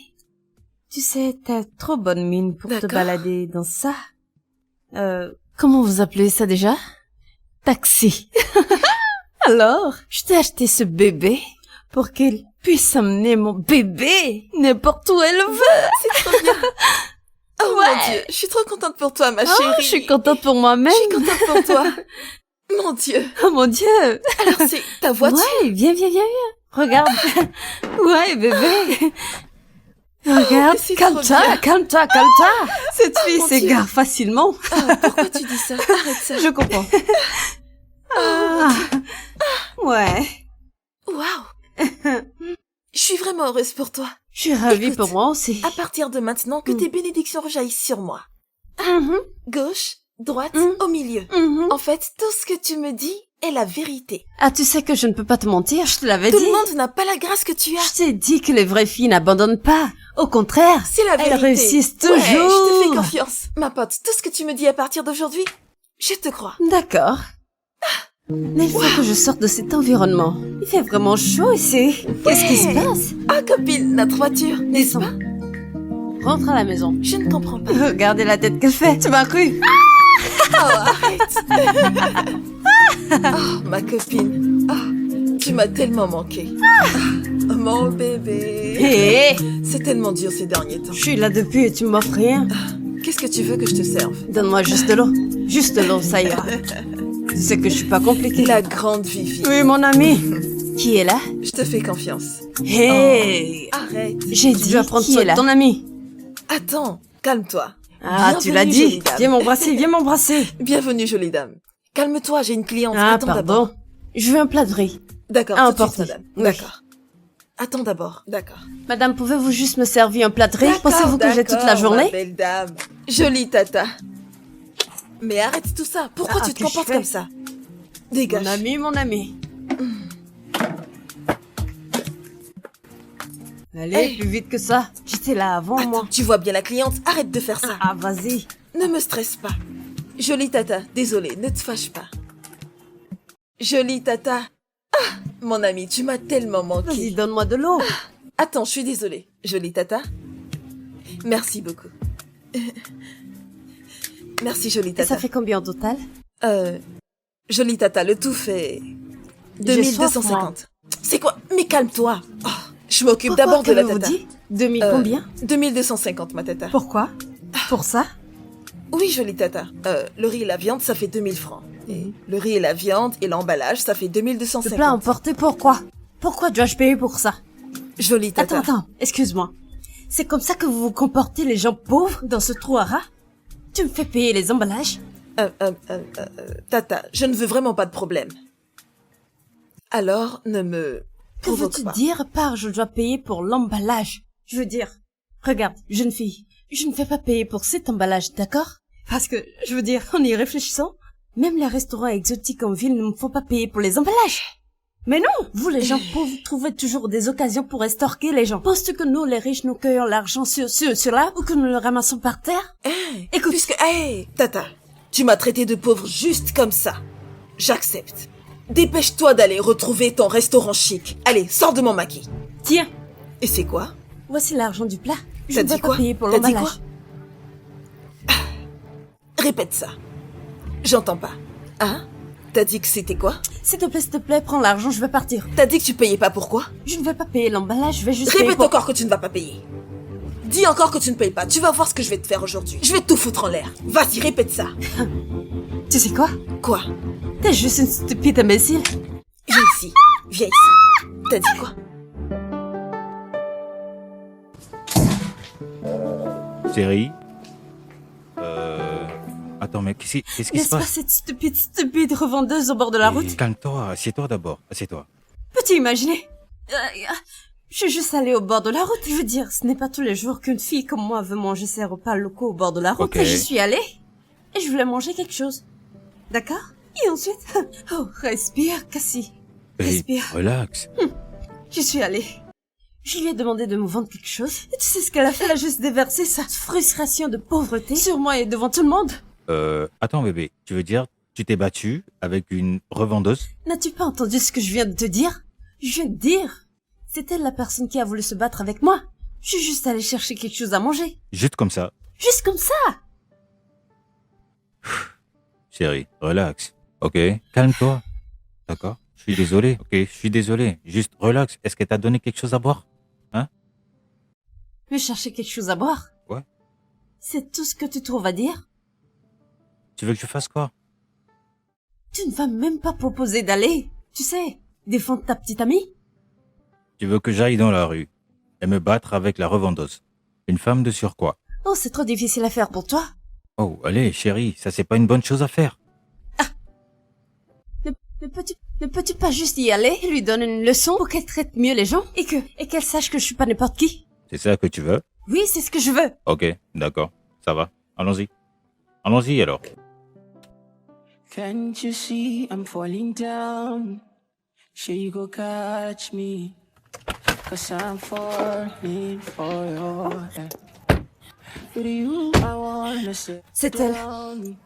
tu sais, t'as trop bonne mine pour te balader dans ça. Comment vous appelez ça déjà? Taxi. Alors, je t'ai acheté ce bébé pour qu'il puisse amener mon bébé n'importe où elle veut. C'est trop bien. Oh mon Dieu, je suis trop contente pour toi, ma chérie. Je suis contente pour moi-même. Je suis contente pour toi. Mon Dieu. Oh mon Dieu. Alors c'est ta voiture? Ouais, viens. Regarde. Ouais, bébé. Regarde, calme-toi. Cette fille s'égare facilement. Pourquoi tu dis ça? Arrête ça. Je comprends. Ouais. Waouh. Je suis vraiment heureuse pour toi. Je suis ravie Écoute, pour moi aussi. À partir de maintenant, que tes bénédictions rejaillissent sur moi. Gauche, droite, au milieu. En fait, tout ce que tu me dis est la vérité. Ah, tu sais que je ne peux pas te mentir, je te l'avais dit. Tout le monde n'a pas la grâce que tu as. Je t'ai dit que les vraies filles n'abandonnent pas. Au contraire, C'est la vérité. elles réussissent toujours. Ouais, je te fais confiance. Ma pote, tout ce que tu me dis à partir d'aujourd'hui, je te crois. D'accord. Mais il faut que je sorte de cet environnement. Il fait vraiment chaud ici. Qu'est-ce qui se passe? Ah, copine, notre voiture, n'est-ce pas? Rentre à la maison. Je ne comprends pas. Regardez la tête qu'elle fait. Tu m'as cru? Oh, arrête. Oh, ma copine. Oh, tu m'as tellement manqué. Oh, mon bébé. Hé, C'est tellement dur ces derniers temps. je suis là depuis et tu m'offres rien. Qu'est-ce que tu veux que je te serve? Donne-moi juste de l'eau. Juste de l'eau, ça ira. Tu sais que je suis pas compliquée. La grande Vivi. Oui, mon ami. Qui est là? Je te fais confiance. Hé, Arrête. j'ai dit de prendre soin de ton ami. Attends, calme-toi. Ah, tu l'as Bienvenue, dit. jolie dame. Viens m'embrasser. Bienvenue, jolie dame. Calme-toi, j'ai une cliente. Ah, Attends d'abord. pardon. Je veux un plat de riz. D'accord, Un tout de suite, porté. madame. Oui. D'accord. Attends d'abord. D'accord. Madame, pouvez-vous juste me servir un plat de riz? D'accord, Pensez-vous que j'ai toute la d'accord, journée? ma belle dame. Jolie tata. Mais arrête tout ça. Pourquoi Ah, tu te que comportes je fais comme ça? Dégage. Mon ami. Allez, Hey. plus vite que ça. J'étais là avant, moi. Attends, tu vois bien la cliente. Arrête de faire ça. Ah, vas-y. Ne me stresse pas. Jolie Tata, désolé, ne te fâche pas. Jolie Tata. Ah, mon ami, tu m'as tellement Vas-y, manqué. donne-moi de l'eau. Attends, je suis désolée. Jolie Tata. Merci beaucoup. Merci, Jolie Et Tata. ça fait combien en total? Jolie Tata, le tout fait... J'ai soif, 2250. C'est quoi? Mais calme-toi. Oh, je m'occupe Pourquoi, d'abord de la qu'avez-vous Tata. dit 2000 combien? 2250, ma Tata. Pourquoi? Pour ça? Oui, Jolie Tata. Le riz et la viande, ça fait 2000 francs. Et le riz et la viande et l'emballage, ça fait Le 2250. plat emporté, pourquoi? Pourquoi dois-je payer pour ça? Jolie Tata. Attends, excuse-moi. C'est comme ça que vous vous comportez les gens pauvres dans ce trou à rats? Tu me fais payer les emballages? Tata, je ne veux vraiment pas de problème. Alors, ne me Que provoque veux-tu pas. dire par je dois payer pour l'emballage? Je veux dire, regarde, jeune fille, je ne fais pas payer pour cet emballage, d'accord? Parce que, je veux dire, en y réfléchissant, même les restaurants exotiques en ville ne me font pas payer pour les emballages. Mais non, vous les gens pauvres trouvez toujours des occasions pour estorquer les gens. Penses-tu que nous, les riches, nous cueillons l'argent sur là ou que nous le ramassons par terre? Écoute. Tata, tu m'as traité de pauvre juste comme ça. J'accepte. Dépêche-toi d'aller retrouver ton restaurant chic. Allez, sors de mon maquis. Tiens, Et c'est quoi? voici l'argent du plat. Je T'as ne dit vais pas quoi? payer pour T'as dit l'emballage. Répète ça. J'entends pas. Hein? T'as dit que c'était quoi? S'il te plaît, prends l'argent, je vais partir. T'as dit que tu payais pas pourquoi? Je ne vais pas payer l'emballage, je vais juste payer Répète pour... encore que tu ne vas pas payer. Dis encore que tu ne payes pas. Tu vas voir ce que je vais te faire aujourd'hui. Je vais tout foutre en l'air. Vas-y, répète ça. Tu sais quoi? Quoi? T'es juste une stupide imbécile. Viens ici. Viens ici. T'as dit quoi? Chérie. Attends, mais qu'est-ce qui se N'est-ce pas passe? cette stupide revendeuse au bord de la route? Calme-toi, assieds-toi d'abord, assieds-toi. Peux-tu imaginer? Je suis juste allée au bord de la route. Je veux dire, ce n'est pas tous les jours qu'une fille comme moi veut manger ses repas locaux au bord de la route. Ok. Et j'y suis allée. Et je voulais manger quelque chose. D'accord? Et ensuite... Oh, respire, Cassie. Respire. Relax. J'y suis allée. Je lui ai demandé de me vendre quelque chose. Et tu sais ce qu'elle a fait? Elle a juste déversé sa frustration de pauvreté sur moi et devant tout le monde. Attends bébé, tu veux dire, tu t'es battu avec une revendeuse? N'as-tu pas entendu ce que je viens de te dire? Je viens de dire. C'est elle la personne qui a voulu se battre avec moi. Je suis juste allée chercher quelque chose à manger. Juste comme ça. Juste comme ça. Chérie, relax. Ok, calme-toi. D'accord? Je suis désolé. Ok, je suis désolé. Juste relax. Est-ce qu'elle t'a donné quelque chose à boire? Hein? Je chercher quelque chose à boire. Ouais. C'est tout ce que tu trouves à dire? Tu veux que je fasse quoi? Tu ne vas même pas proposer d'aller, tu sais, défendre ta petite amie? Tu veux que j'aille dans la rue et me battre avec la revendeuse? Une femme de surcroît. Oh, c'est trop difficile à faire pour toi. Oh, allez, chérie, ça c'est pas une bonne chose à faire. Ne peux-tu pas juste y aller et lui donner une leçon pour qu'elle traite mieux les gens et qu'elle sache que je suis pas n'importe qui? C'est ça que tu veux? Oui, c'est ce que je veux. Ok, d'accord, ça va. Allons-y. Allons-y alors. Can't you see I'm falling down? Sure you go catch me, 'cause I'm falling for you. With you, I wanna sit C'est elle. down.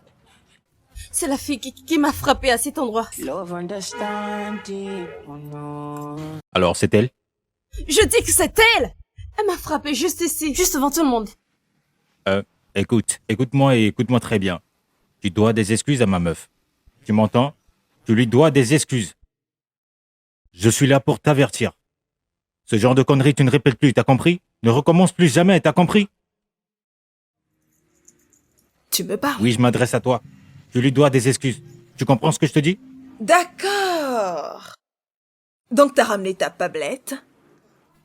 C'est la fille qui m'a frappé à cet endroit. Love understanding, oh no. Alors, c'est elle? Je dis que c'est elle! Elle m'a frappé juste ici, juste devant tout le monde. Écoute-moi et écoute-moi très bien. Tu dois des excuses à ma meuf. Tu m'entends? Tu lui dois des excuses. Je suis là pour t'avertir. Ce genre de conneries, tu ne répètes plus, t'as compris? Ne recommence plus jamais, t'as compris? Tu me parles? Oui, je m'adresse à toi. Tu lui dois des excuses. Tu comprends ce que je te dis? D'accord. Donc t'as ramené ta Pablette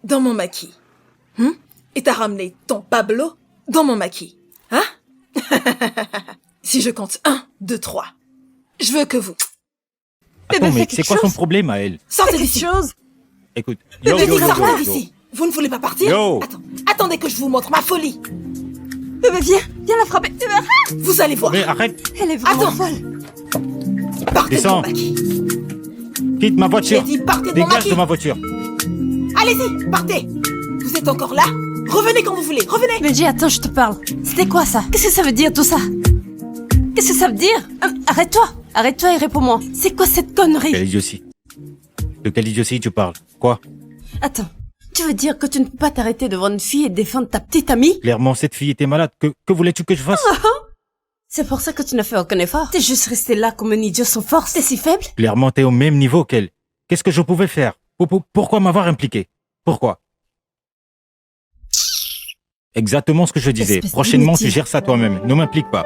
dans mon maquis. Et t'as ramené ton Pablo dans mon maquis. Hein? Si je compte 1, 2, 3, je veux que vous... Attends, fais mais quelque c'est quoi son chose. problème à elle? Sortez Quelque d'ici. chose. Écoute, Bébé, yo. sortez d'ici. Vous ne voulez pas partir? Yo. Attendez que je vous montre ma folie. Bébé, viens la frapper. Tu verras. Vous allez voir. Mais arrête, Elle est vraiment Attends. folle. Partez de Descends. mon maquis. quitte ma J'ai voiture. dit partez de mon Dégage maquis. de ma voiture. Allez-y, partez. Vous êtes encore là? Revenez quand vous voulez, revenez. Mais dis, attends, je te parle. C'était quoi ça? Qu'est-ce que ça veut dire tout ça? Qu'est-ce que ça veut dire? Arrête-toi. Arrête-toi et réponds-moi. C'est quoi cette connerie? Quelle idiotie. De quelle idiotie tu parles? Quoi? Attends. Tu veux dire que tu ne peux pas t'arrêter devant une fille et défendre ta petite amie? Clairement, cette fille était malade. Que voulais-tu que je fasse? C'est pour ça que tu n'as fait aucun effort. T'es juste resté là comme un idiot sans force. T'es si faible? Clairement, t'es au même niveau qu'elle. Qu'est-ce que je pouvais faire? Pourquoi m'avoir impliqué? Pourquoi? Exactement ce que je disais. Espèce Prochainement, tu d'inutile. gères ça toi-même. Ne m'implique pas.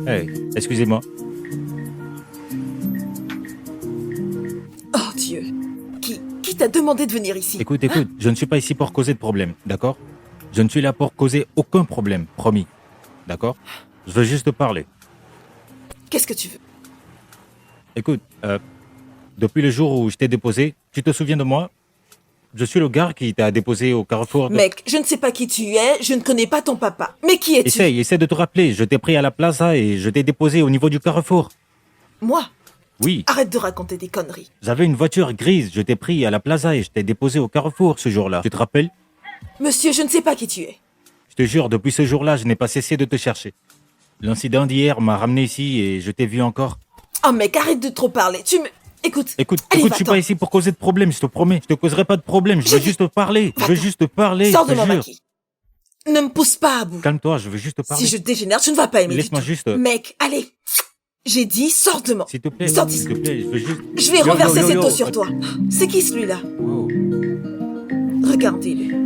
Hey, excusez-moi. Oh Dieu. Qui t'a demandé de venir ici? Écoute, je ne suis pas ici pour causer de problème, d'accord? Je ne suis là pour causer aucun problème, promis. D'accord? Je veux juste te parler. Qu'est-ce que tu veux? Écoute, depuis le jour où je t'ai déposé, tu te souviens de moi? Je suis le gars qui t'a déposé au carrefour de... Mec, je ne sais pas qui tu es, je ne connais pas ton papa. Mais qui es-tu? Essaie de te rappeler. Je t'ai pris à la plaza et je t'ai déposé au niveau du carrefour. Moi? Oui, Arrête de raconter des conneries. j'avais une voiture grise. Je t'ai pris à la plaza et je t'ai déposé au carrefour ce jour-là. Tu te rappelles? Monsieur, je ne sais pas qui tu es. Je te jure, depuis ce jour-là, je n'ai pas cessé de te chercher. L'incident d'hier m'a ramené ici et je t'ai vu encore. Oh mec, arrête de trop parler. Tu me... Écoute, Écoute, allez, je suis va-t'en. pas ici pour causer de problème, je te promets. Je te causerai pas de problème, je veux juste te parler. Je veux Va-t'en. juste te parler, Sors je de te mon jure. maquis. Ne me pousse pas à bout. Calme-toi, je veux juste te parler. Si je dégénère, tu ne vas pas aimer du Laisse-moi tout. juste... Mec, allez. J'ai dit, sors de moi. S'il te plaît, Sors s'il d'ici. te plaît, je veux juste... Je vais Yo, yo, renverser yo, cette yo. eau sur toi. C'est qui celui-là? Wow. Regardez-le.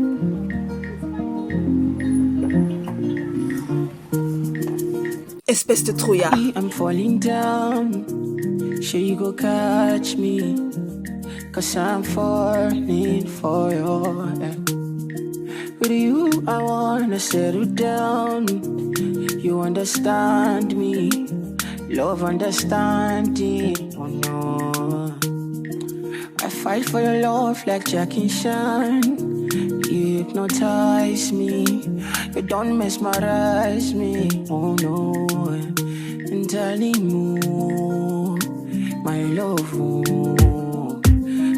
Espèce de trouillard. I'm falling down. Sure you go catch me. Cause I'm falling for you. With you, I wanna settle down. You understand me. Love understanding. Oh no. I fight for your love like Jackie Chan. You hypnotize me. You don't mesmerize me. Oh no. And darling, move. My love, oh.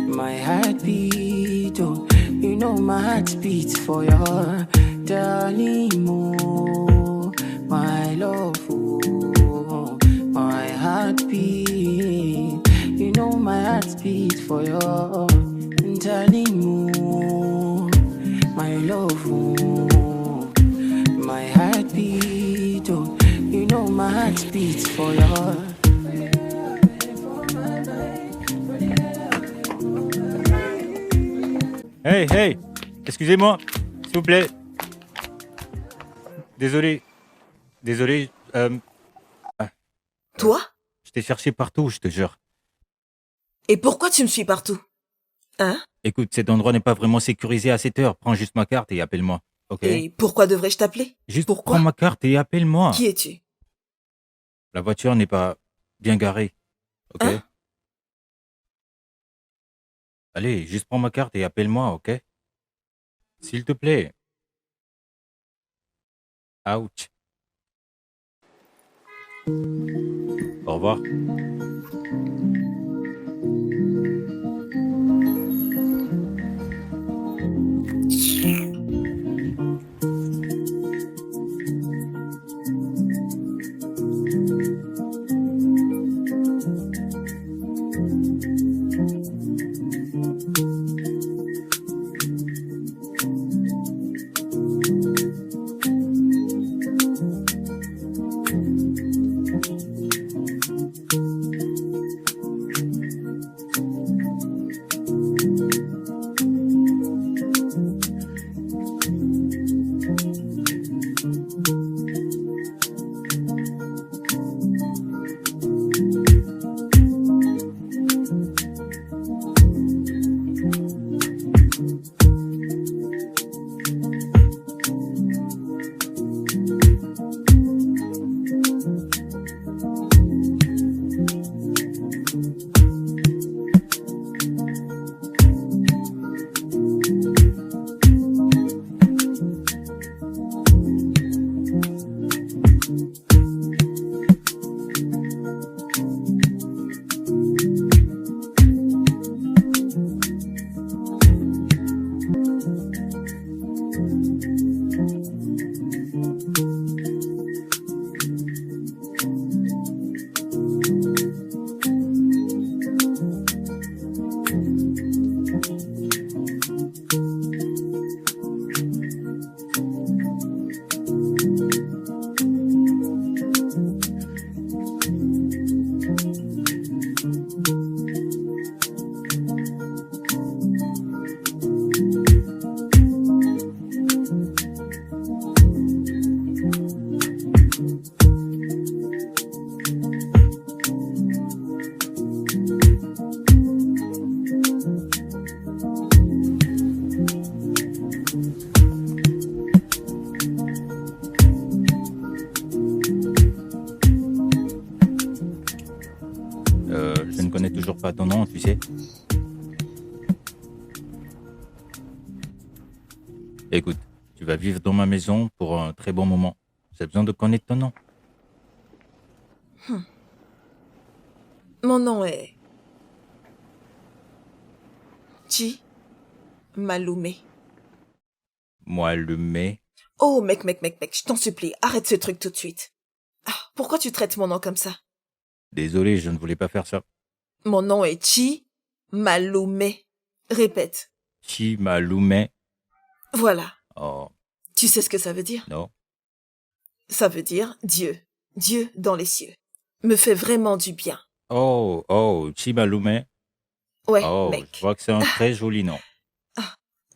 My heartbeat, oh. You know my heart beats for your darling, oh. My love, oh. My heartbeat. You know my heart beats for your darling, oh. My love, oh. My heartbeat, oh. You know my heart beats for your. Hey, hey, excusez-moi, s'il vous plaît. Désolé, Toi? je t'ai cherché partout, je te jure. Et pourquoi tu me suis partout? Hein? Écoute, cet endroit n'est pas vraiment sécurisé à cette heure. Prends juste ma carte et appelle-moi, ok? Et pourquoi devrais-je t'appeler? Juste pourquoi? prends ma carte et appelle-moi. Qui es-tu? La voiture n'est pas bien garée, ok? Hein? Allez, juste prends ma carte et appelle-moi, ok? S'il te plaît. Ouch. Au revoir. Je ne connais toujours pas ton nom, tu sais. Écoute, tu vas vivre dans ma maison pour un très bon moment. J'ai besoin de connaître ton nom. Mon nom est... Chi Malume. Moi, le mets. Oh, mec, je t'en supplie, arrête ce truc tout de suite. Ah, pourquoi tu traites mon nom comme ça? Désolé, je ne voulais pas faire ça. Mon nom est Chi Malume. Répète. Chimalume. Voilà. Oh, Tu sais ce que ça veut dire? non. Ça veut dire Dieu. Dieu dans les cieux. Me fait vraiment du bien. Oh, Chimalume. Ouais, Oh, mec. je vois que c'est un très joli nom.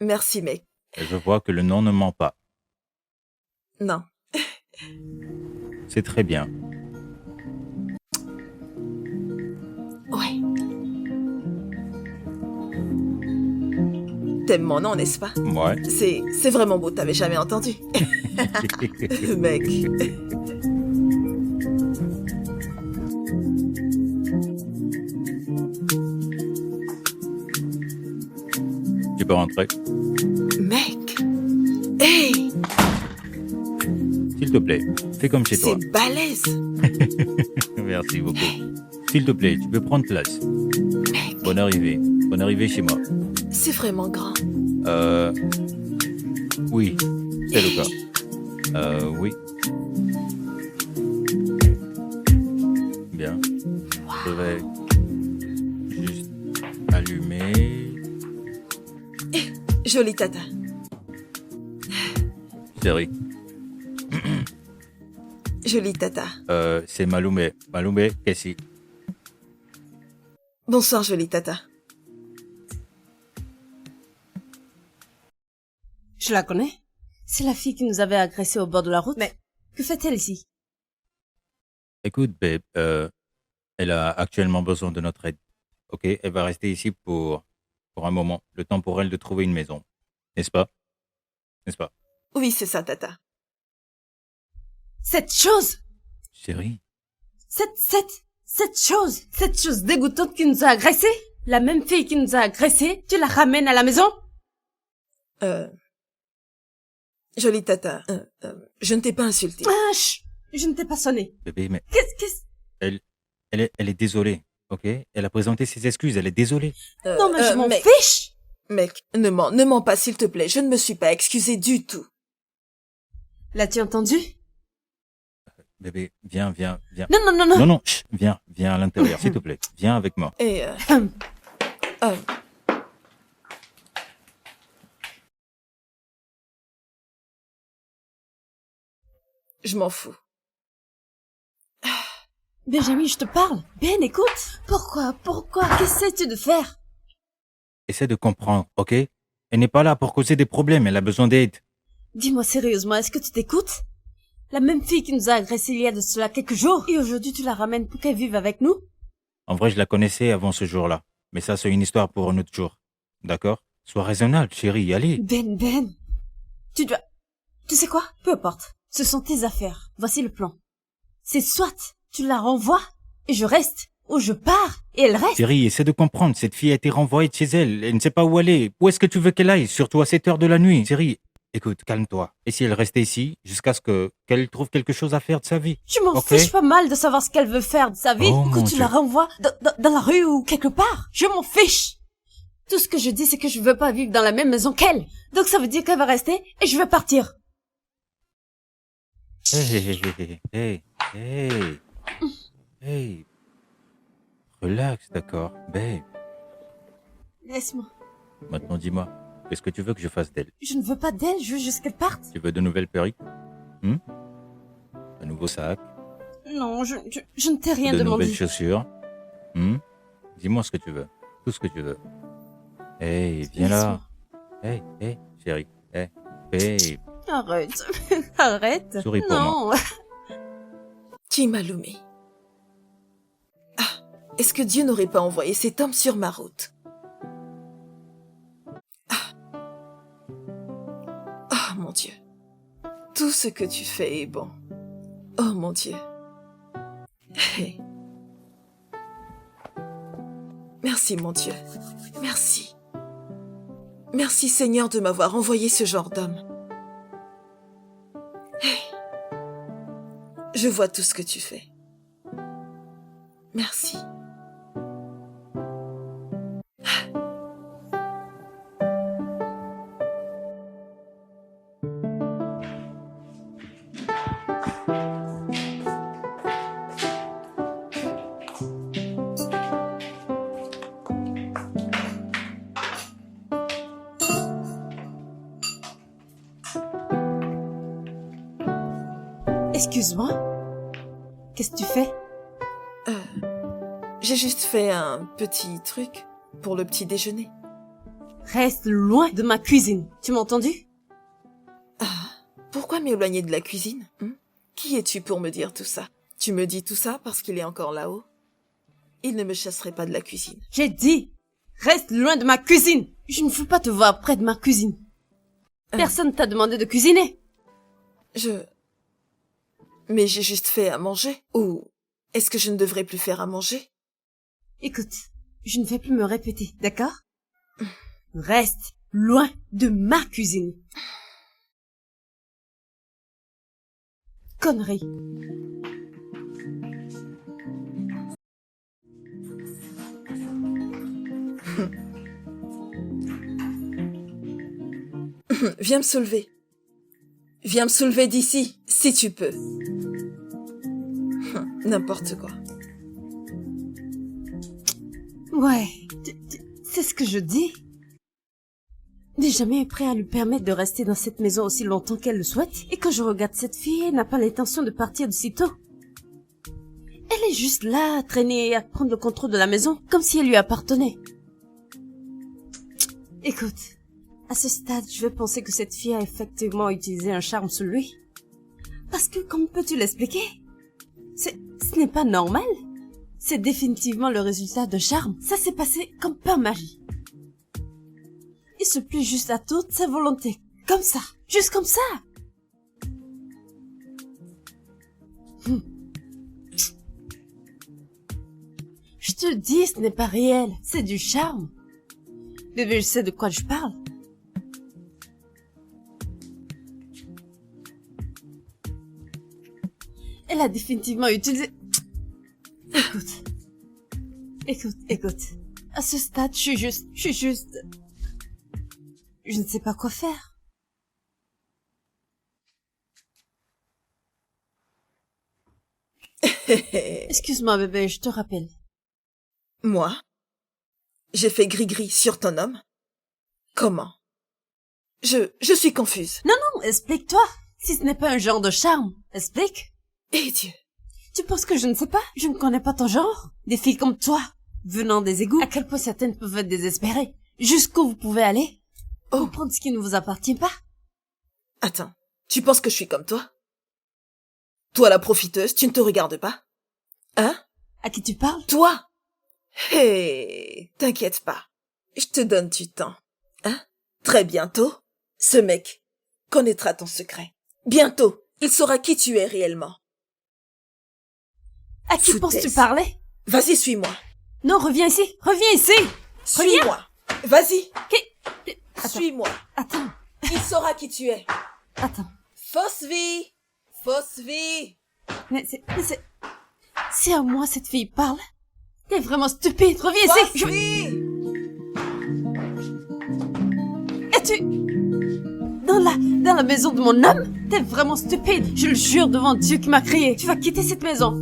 Merci, mec. Et je vois que le nom ne ment pas. Non. C'est très bien. Ouais. T'aimes mon nom, n'est-ce pas? Ouais. C'est vraiment beau, t'avais jamais entendu. Mec. Tu peux rentrer. Mec. Hey, S'il te plaît, fais comme chez toi. c'est balèze. Merci beaucoup. S'il te plaît, tu peux prendre place. Mec, Bonne arrivée. Bonne arrivée chez moi. c'est vraiment grand. Oui, c'est le cas. Oui. Bien. Je vais juste allumer. Jolie tata. Chérie, Jolie tata. c'est Malume. Malume, qu'est-ce que Bonsoir, jolie tata. Je la connais. C'est la fille qui nous avait agressés au bord de la route. Mais que fait-elle ici? Écoute, babe, elle a actuellement besoin de notre aide. Ok, elle va rester ici pour un moment, le temps pour elle de trouver une maison. N'est-ce pas? N'est-ce pas? Oui, c'est ça, tata. Cette chose! Chérie, Cette chose dégoûtante qui nous a agressés? La même fille qui nous a agressés, tu la ramènes à la maison? Jolie tata, je ne t'ai pas insulté. Ah, chut! Je ne t'ai pas sonné. Bébé, mais Qu'est-ce... elle est désolée, ok? Elle a présenté ses excuses, elle est désolée. Non, mais je m'en mec, fiche. Mec, ne mens pas s'il te plaît, je ne me suis pas excusée du tout. L'as-tu entendu? Bébé, viens. Non, non, non, non. Non, chut, viens à l'intérieur, s'il te plaît. Viens avec moi. Et je m'en fous. Benjamin, je te parle. Ben, écoute. Pourquoi? Qu'essaies-tu de faire? Essaie de comprendre, ok? Elle n'est pas là pour causer des problèmes, elle a besoin d'aide. Dis-moi sérieusement, est-ce que tu t'écoutes? La même fille qui nous a agressés il y a de cela quelques jours, et aujourd'hui tu la ramènes pour qu'elle vive avec nous? En vrai, je la connaissais avant ce jour-là. Mais ça, c'est une histoire pour un autre jour. D'accord? Sois raisonnable, chérie, allez. Ben. Tu sais quoi? Peu importe. Ce sont tes affaires. Voici le plan. C'est soit tu la renvoies, et je reste, ou je pars, et elle reste. Chérie, essaie de comprendre. Cette fille a été renvoyée de chez elle. Elle ne sait pas où aller. Où est-ce que tu veux qu'elle aille? Surtout à 7 heures de la nuit. Chérie, écoute, calme-toi. Et si elle restait ici, jusqu'à ce qu'elle trouve quelque chose à faire de sa vie? Je m'en Ok. fiche pas mal de savoir ce qu'elle veut faire de sa vie, Oh, ou que mon tu Dieu. la renvoies dans la rue ou quelque part. Je m'en fiche. Tout ce que je dis, c'est que je veux pas vivre dans la même maison qu'elle. Donc ça veut dire qu'elle va rester, et je vais partir. Hey. Relax, d'accord. Babe, Laisse-moi. maintenant dis-moi, qu'est-ce que tu veux que je fasse d'elle? Je ne veux pas d'elle, je veux juste qu'elle parte. Tu veux de nouvelles perruques? Un nouveau sac? Non, je ne t'ai rien De demandé. nouvelles chaussures? Dis-moi ce que tu veux. Tout ce que tu veux. Hey, viens là. Hey, chérie. Hey, babe. Arrête. Arrête. Souris pour non. Kimaloumi. Est-ce que Dieu n'aurait pas envoyé cet homme sur ma route? Ah, mon Dieu. Tout ce que tu fais est bon. Oh, mon Dieu. Hey. Merci, mon Dieu. Merci. Merci, Seigneur, de m'avoir envoyé ce genre d'homme. Hey. Je vois tout ce que tu fais. Merci. Excuse-moi. Qu'est-ce que tu fais? J'ai juste fait un petit truc pour le petit déjeuner. Reste loin de ma cuisine. Tu m'as entendu? Pourquoi m'éloigner de la cuisine? Qui es-tu pour me dire tout ça? Tu me dis tout ça parce qu'il est encore là-haut? Il ne me chasserait pas de la cuisine. J'ai dit, reste loin de ma cuisine. Je ne veux pas te voir près de ma cuisine. Personne t'a demandé de cuisiner. Mais j'ai juste fait à manger. Ou est-ce que je ne devrais plus faire à manger? Écoute, je ne vais plus me répéter, d'accord? Reste loin de ma cuisine. Connerie. Viens me soulever. Viens me soulever d'ici, si tu peux. N'importe quoi. Ouais, c'est ce que je dis. Benjamin est prêt à lui permettre de rester dans cette maison aussi longtemps qu'elle le souhaite. Et quand je regarde cette fille, elle n'a pas l'intention de partir de sitôt. Elle est juste là, à traîner et à prendre le contrôle de la maison, comme si elle lui appartenait. Écoute, à ce stade, je vais penser que cette fille a effectivement utilisé un charme sur lui. Parce que, comment peux-tu l'expliquer? Ce n'est pas normal. C'est définitivement le résultat d'un charme. Ça s'est passé comme par magie. Il se plie juste à toute sa volonté. Comme ça. Juste comme ça. Je te le dis, ce n'est pas réel. C'est du charme. Bébé, je sais de quoi je parle. Elle a définitivement utilisé... Écoute. À ce stade, je suis juste... Je ne sais pas quoi faire. Excuse-moi, bébé, je te rappelle. Moi? J'ai fait gris-gris sur ton homme? Comment? Je suis confuse. Non, explique-toi. Si ce n'est pas un genre de charme, explique. Eh Dieu! Tu penses que je ne sais pas? Je ne connais pas ton genre. Des filles comme toi, venant des égouts, à quel point certaines peuvent être désespérées. Jusqu'où vous pouvez aller? Oh. Pour prendre ce qui ne vous appartient pas. Attends, tu penses que je suis comme toi? Toi la profiteuse, tu ne te regardes pas? Hein? À qui tu parles? Toi! Hé, t'inquiète pas. Je te donne du temps. Hein? Très bientôt, ce mec connaîtra ton secret. Bientôt, il saura qui tu es réellement. À qui Foutaise. penses-tu parler? Vas-y, suis-moi. Non, reviens ici. Suis-moi. Vas-y. Attends. Suis-moi. Attends. Il saura qui tu es. Attends. Fausse vie. Mais c'est à moi cette fille parle. T'es vraiment stupide. Reviens Fausse ici. vie. Es-tu dans la maison de mon homme? T'es vraiment stupide. Je le jure devant Dieu qui m'a créé. Tu vas quitter cette maison.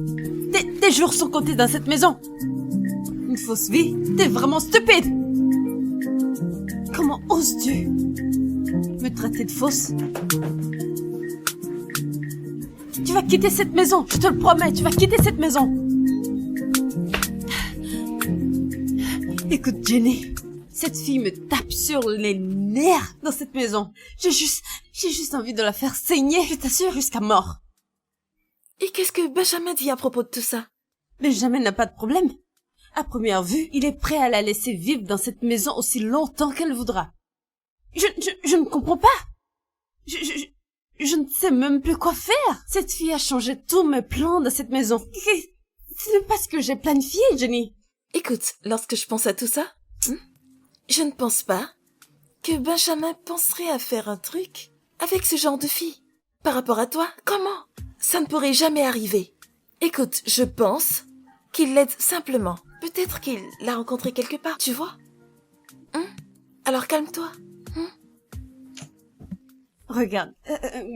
Tes jours sont comptés dans cette maison. Une fausse vie? T'es vraiment stupide. Comment oses-tu me traiter de fausse? Tu vas quitter cette maison. Je te le promets. Tu vas quitter cette maison. Écoute, Jenny. Cette fille me tape sur les nerfs dans cette maison. J'ai juste envie de la faire saigner, je t'assure, jusqu'à mort. Et qu'est-ce que Benjamin dit à propos de tout ça? Benjamin n'a pas de problème. À première vue, il est prêt à la laisser vivre dans cette maison aussi longtemps qu'elle voudra. Je ne comprends pas. Je ne sais même plus quoi faire. Cette fille a changé tous mes plans dans cette maison. Ce n'est pas ce que j'ai planifié, Jenny. Écoute, lorsque je pense à tout ça, je ne pense pas que Benjamin penserait à faire un truc avec ce genre de fille. Par rapport à toi, comment? Ça ne pourrait jamais arriver. Écoute, je pense qu'il l'aide simplement. Peut-être qu'il l'a rencontré quelque part, tu vois? Alors calme-toi. Regarde,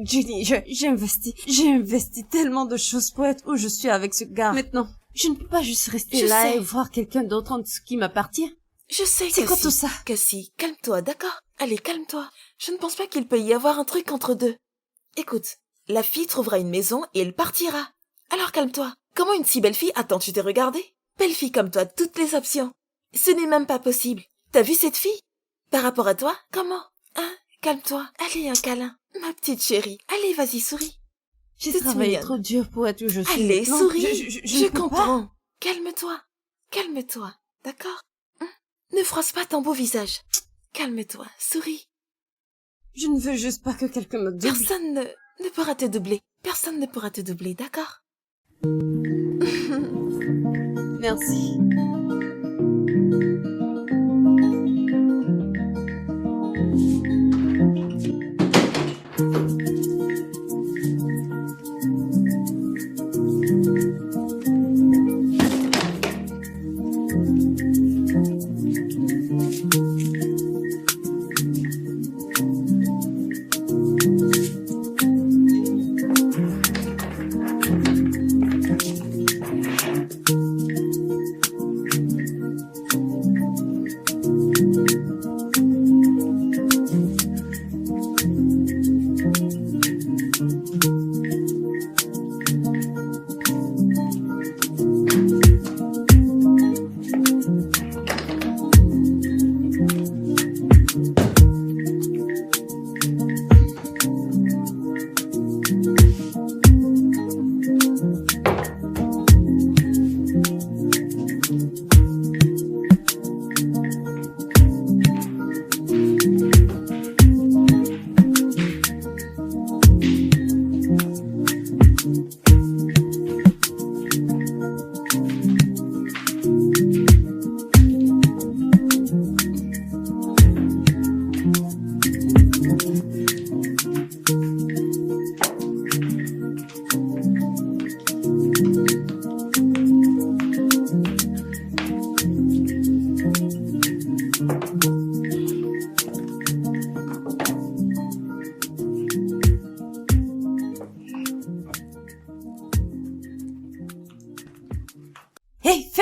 Jenny, j'ai investi tellement de choses pour être où je suis avec ce gars. Maintenant, je ne peux pas juste rester là et voir quelqu'un d'autre en dessous qui m'appartient. Je sais, C'est quoi tout ça? Cassie, calme-toi, d'accord? Allez, calme-toi. Je ne pense pas qu'il peut y avoir un truc entre deux. Écoute, la fille trouvera une maison et elle partira. Alors calme-toi. Comment une si belle fille... Attends, tu t'es regardée? Belle fille comme toi, toutes les options. Ce n'est même pas possible. T'as vu cette fille? Par rapport à toi, comment? Hein? Calme-toi. Allez, un câlin. Ma petite chérie. Allez, vas-y, souris. J'ai Toute travaillé mignonne. trop dur pour être où je suis. Allez, maintenant. souris. Je Je ne peux comprends. pas. Calme-toi. Calme-toi. D'accord? Ne froisse pas ton beau visage. Calme-toi. Souris. Je ne veux juste pas que quelqu'un me double. Personne ne pourra te doubler. Personne ne pourra te doubler, d'accord? Merci.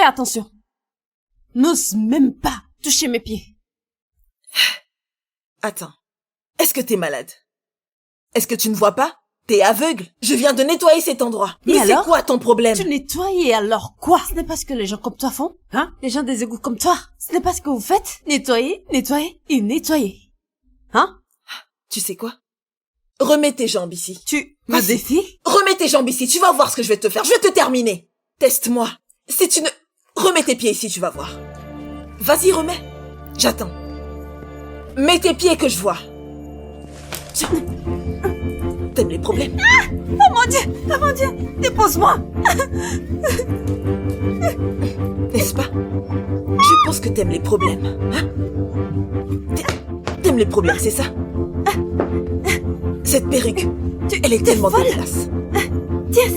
attention. N'ose même pas toucher mes pieds. Attends. Est-ce que t'es malade? Est-ce que tu ne vois pas? T'es aveugle. Je viens de nettoyer cet endroit. Et Mais c'est alors? quoi ton problème? Tu nettoies et alors quoi? Ce n'est pas ce que les gens comme toi font, hein? Les gens des égouts comme toi. Ce n'est pas ce que vous faites. Nettoyer, nettoyer et nettoyer. Hein? Tu sais quoi? Remets tes jambes ici. Tu me Vas-y. défies? Remets tes jambes ici, tu vas voir ce que je vais te faire. Je vais te terminer. Teste-moi. Si tu ne... Remets tes pieds ici, tu vas voir. Vas-y, remets. J'attends. Mets tes pieds que je vois. T'aimes les problèmes? Oh mon Dieu! Oh mon Dieu! Dépose-moi! N'est-ce pas? Je pense que t'aimes les problèmes. Hein? T'aimes les problèmes, c'est ça? Cette perruque, elle est tellement folle. dégueulasse. Tiens!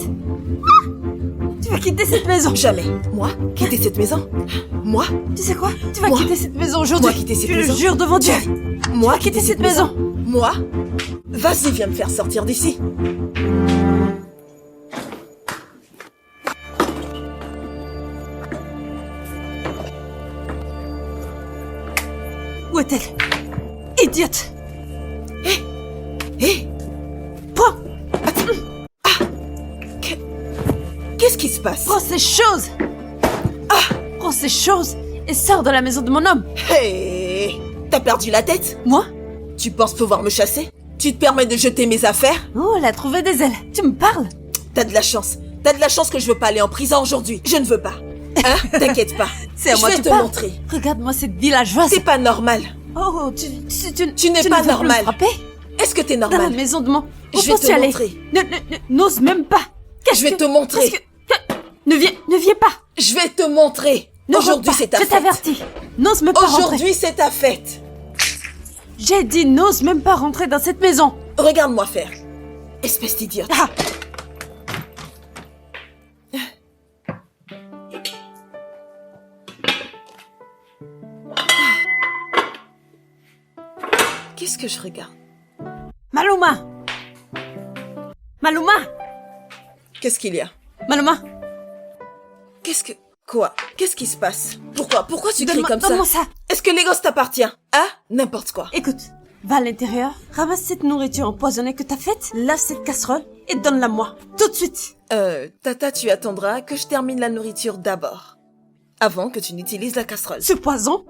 Tu vas quitter cette maison! Jamais. Moi, quitter cette maison? Moi? Tu sais quoi? Tu vas Moi. quitter cette maison aujourd'hui! Moi, quitter cette Je maison. le jure devant Dieu! Moi, Quitter cette maison! Moi? Vas-y, viens me faire sortir d'ici. Où est-elle? Idiote! Hé! Prends! Qu'est-ce qui se passe? Prends ces choses! Prends ces choses et sors de la maison de mon homme! Hé! T'as perdu la tête? Moi? Tu penses pouvoir me chasser? Tu te permets de jeter mes affaires? Oh, elle a trouvé des ailes! Tu me parles? T'as de la chance. T'as de la chance que je veux pas aller en prison aujourd'hui. Je ne veux pas. Hein? T'inquiète pas. C'est à moi Je que vais tu te parles. montrer. Regarde-moi cette villageoise! C'est pas normal. Oh, tu n'es ne pas veux plus normal. me frapper? Est-ce que t'es Dans la normal? maison de mon... Où Je vais penses-tu te aller? montrer. N'ose même pas! Je vais te montrer. Ne viens pas! Je vais te montrer. Ne Aujourd'hui, rentre pas, c'est ta je fête. t'avertis! N'ose même pas rentrer! Aujourd'hui, c'est ta fête. J'ai dit n'ose même pas rentrer dans cette maison! Regarde-moi faire. Espèce d'idiote. Ah! Qu'est-ce que je regarde? Maluma! Maluma! Qu'est-ce qu'il y a? Maluma! Qu'est-ce que... Quoi? Qu'est-ce qui se passe? Pourquoi tu cries comme ça? Donne-moi ça! Est-ce que les gosses t'appartient? Hein? N'importe quoi. Écoute, va à l'intérieur, ramasse cette nourriture empoisonnée que t'as faite, lave cette casserole et donne-la moi. Tout de suite! Tata, tu attendras que je termine la nourriture d'abord. Avant que tu n'utilises la casserole. Ce poison?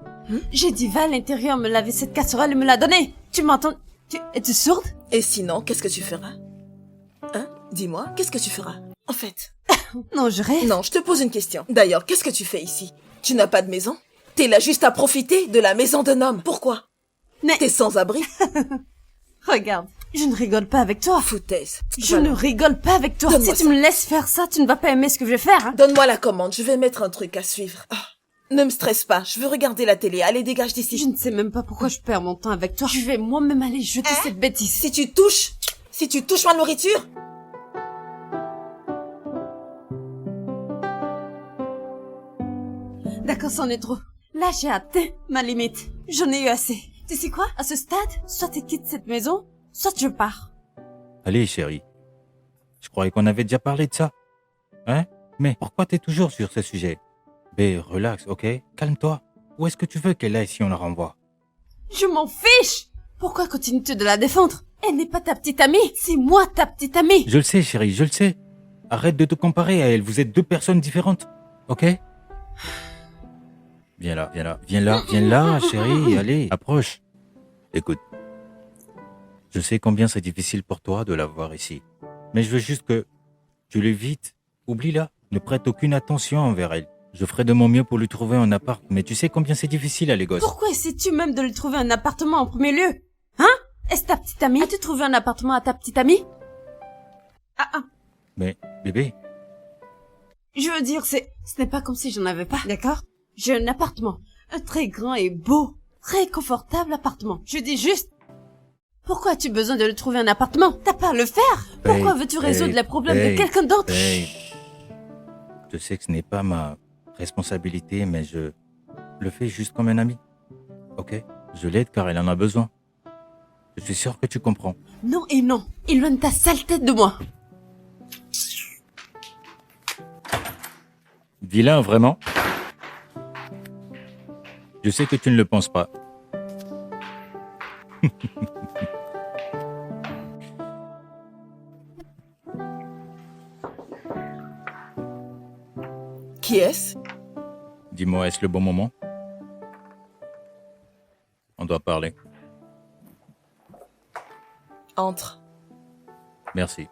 J'ai dit va à l'intérieur me laver cette casserole et me la donner! Tu m'entends? Es-tu sourde? Et sinon, qu'est-ce que tu feras? Hein? Dis-moi, qu'est-ce que tu feras? En fait... Non, je rêve. Non, je te pose une question. D'ailleurs, qu'est-ce que tu fais ici? Tu n'as pas de maison? T'es là juste à profiter de la maison d'un homme. Pourquoi? Mais T'es sans abri? regarde, je ne rigole pas avec toi. Foutaise. Je Voilà. ne rigole pas avec toi. Donne-moi Si tu me laisses faire ça, tu ne vas pas aimer ce que je vais faire. Hein? Donne-moi la commande, je vais mettre un truc à suivre. Ah, ne me stresse pas, je veux regarder la télé. Allez, dégage Je d'ici. ne sais même pas pourquoi je perds mon temps avec toi. Je vais moi-même aller jeter Hein? cette bêtise. Si tu touches ma nourriture, D'accord, c'en est trop. Là, j'ai atteint ma limite. J'en ai eu assez. Tu sais quoi? À ce stade, soit tu quittes cette maison, soit je pars. Allez, chérie. Je croyais qu'on avait déjà parlé de ça. Hein? Mais pourquoi t'es toujours sur ce sujet? B, relax, ok? Calme-toi. Où est-ce que tu veux qu'elle aille si on la renvoie? Je m'en fiche! Pourquoi continues-tu de la défendre? Elle n'est pas ta petite amie, c'est moi ta petite amie. Je le sais, chérie, je le sais. Arrête de te comparer à elle. Vous êtes deux personnes différentes. Ok? Viens là, viens là, viens là, viens là, chérie. Allez, approche. Écoute. Je sais combien c'est difficile pour toi de la voir ici. Mais je veux juste que tu l'évites. Oublie-la. Ne prête aucune attention envers elle. Je ferai de mon mieux pour lui trouver un appart. Mais tu sais combien c'est difficile à les gosses. Pourquoi essaies-tu même de lui trouver un appartement en premier lieu? Hein? Est-ce ta petite amie? As-tu trouvé un appartement à ta petite amie? Ah. Mais, bébé, Je veux dire, ce n'est pas comme si j'en avais pas, d'accord? J'ai un appartement. Un très grand et beau, très confortable appartement. Je dis juste... Pourquoi as-tu besoin de lui trouver un appartement? T'as pas à le faire? Pourquoi veux-tu résoudre les problèmes de quelqu'un d'autre? Babe, je sais que ce n'est pas ma responsabilité, mais je le fais juste comme un ami. Ok? Je l'aide car elle en a besoin. Je suis sûr que tu comprends. Non et non. Éloigne ta sale tête de moi. Vilain, vraiment? Je sais que tu ne le penses pas. Qui est-ce? Dis-moi, est-ce le bon moment? On doit parler. Entre. Merci.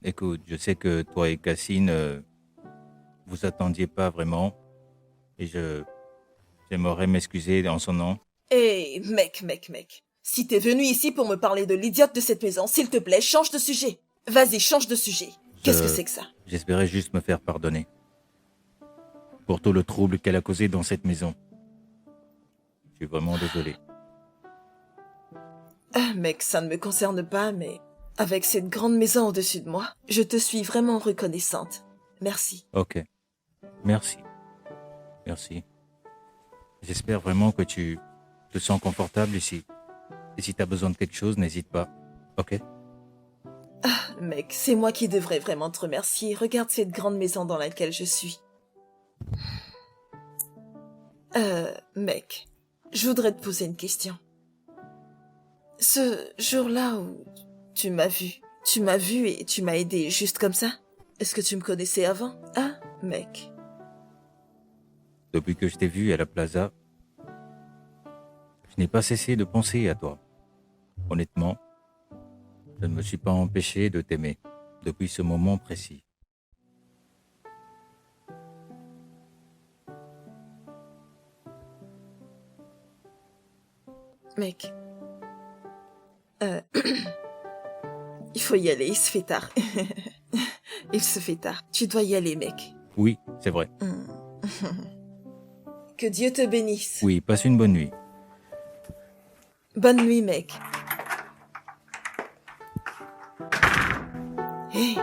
Écoute, je sais que toi et Cassine, vous attendiez pas vraiment. Et j'aimerais m'excuser en son nom. Hé, mec. Si t'es venu ici pour me parler de l'idiote de cette maison, s'il te plaît, change de sujet. Vas-y, change de sujet. Qu'est-ce que c'est que ça? J'espérais juste me faire pardonner. Pour tout le trouble qu'elle a causé dans cette maison. Je suis vraiment désolé. Ah, mec, ça ne me concerne pas, mais avec cette grande maison au-dessus de moi, je te suis vraiment reconnaissante. Merci. Ok. Merci. Merci. J'espère vraiment que tu te sens confortable ici. Et si t'as besoin de quelque chose, n'hésite pas. Ok? Mec, c'est moi qui devrais vraiment te remercier. Regarde cette grande maison dans laquelle je suis. Mec, je voudrais te poser une question. Ce jour-là où tu m'as vu et tu m'as aidé juste comme ça? Est-ce que tu me connaissais avant? Ah, mec. Depuis que je t'ai vu à la plaza, je n'ai pas cessé de penser à toi. Honnêtement, je ne me suis pas empêché de t'aimer depuis ce moment précis. Mec. Il faut y aller, il se fait tard. Il se fait tard. Tu dois y aller, mec. Oui, c'est vrai. Que Dieu te bénisse. Oui, passe une bonne nuit. Bonne nuit, mec. Hé.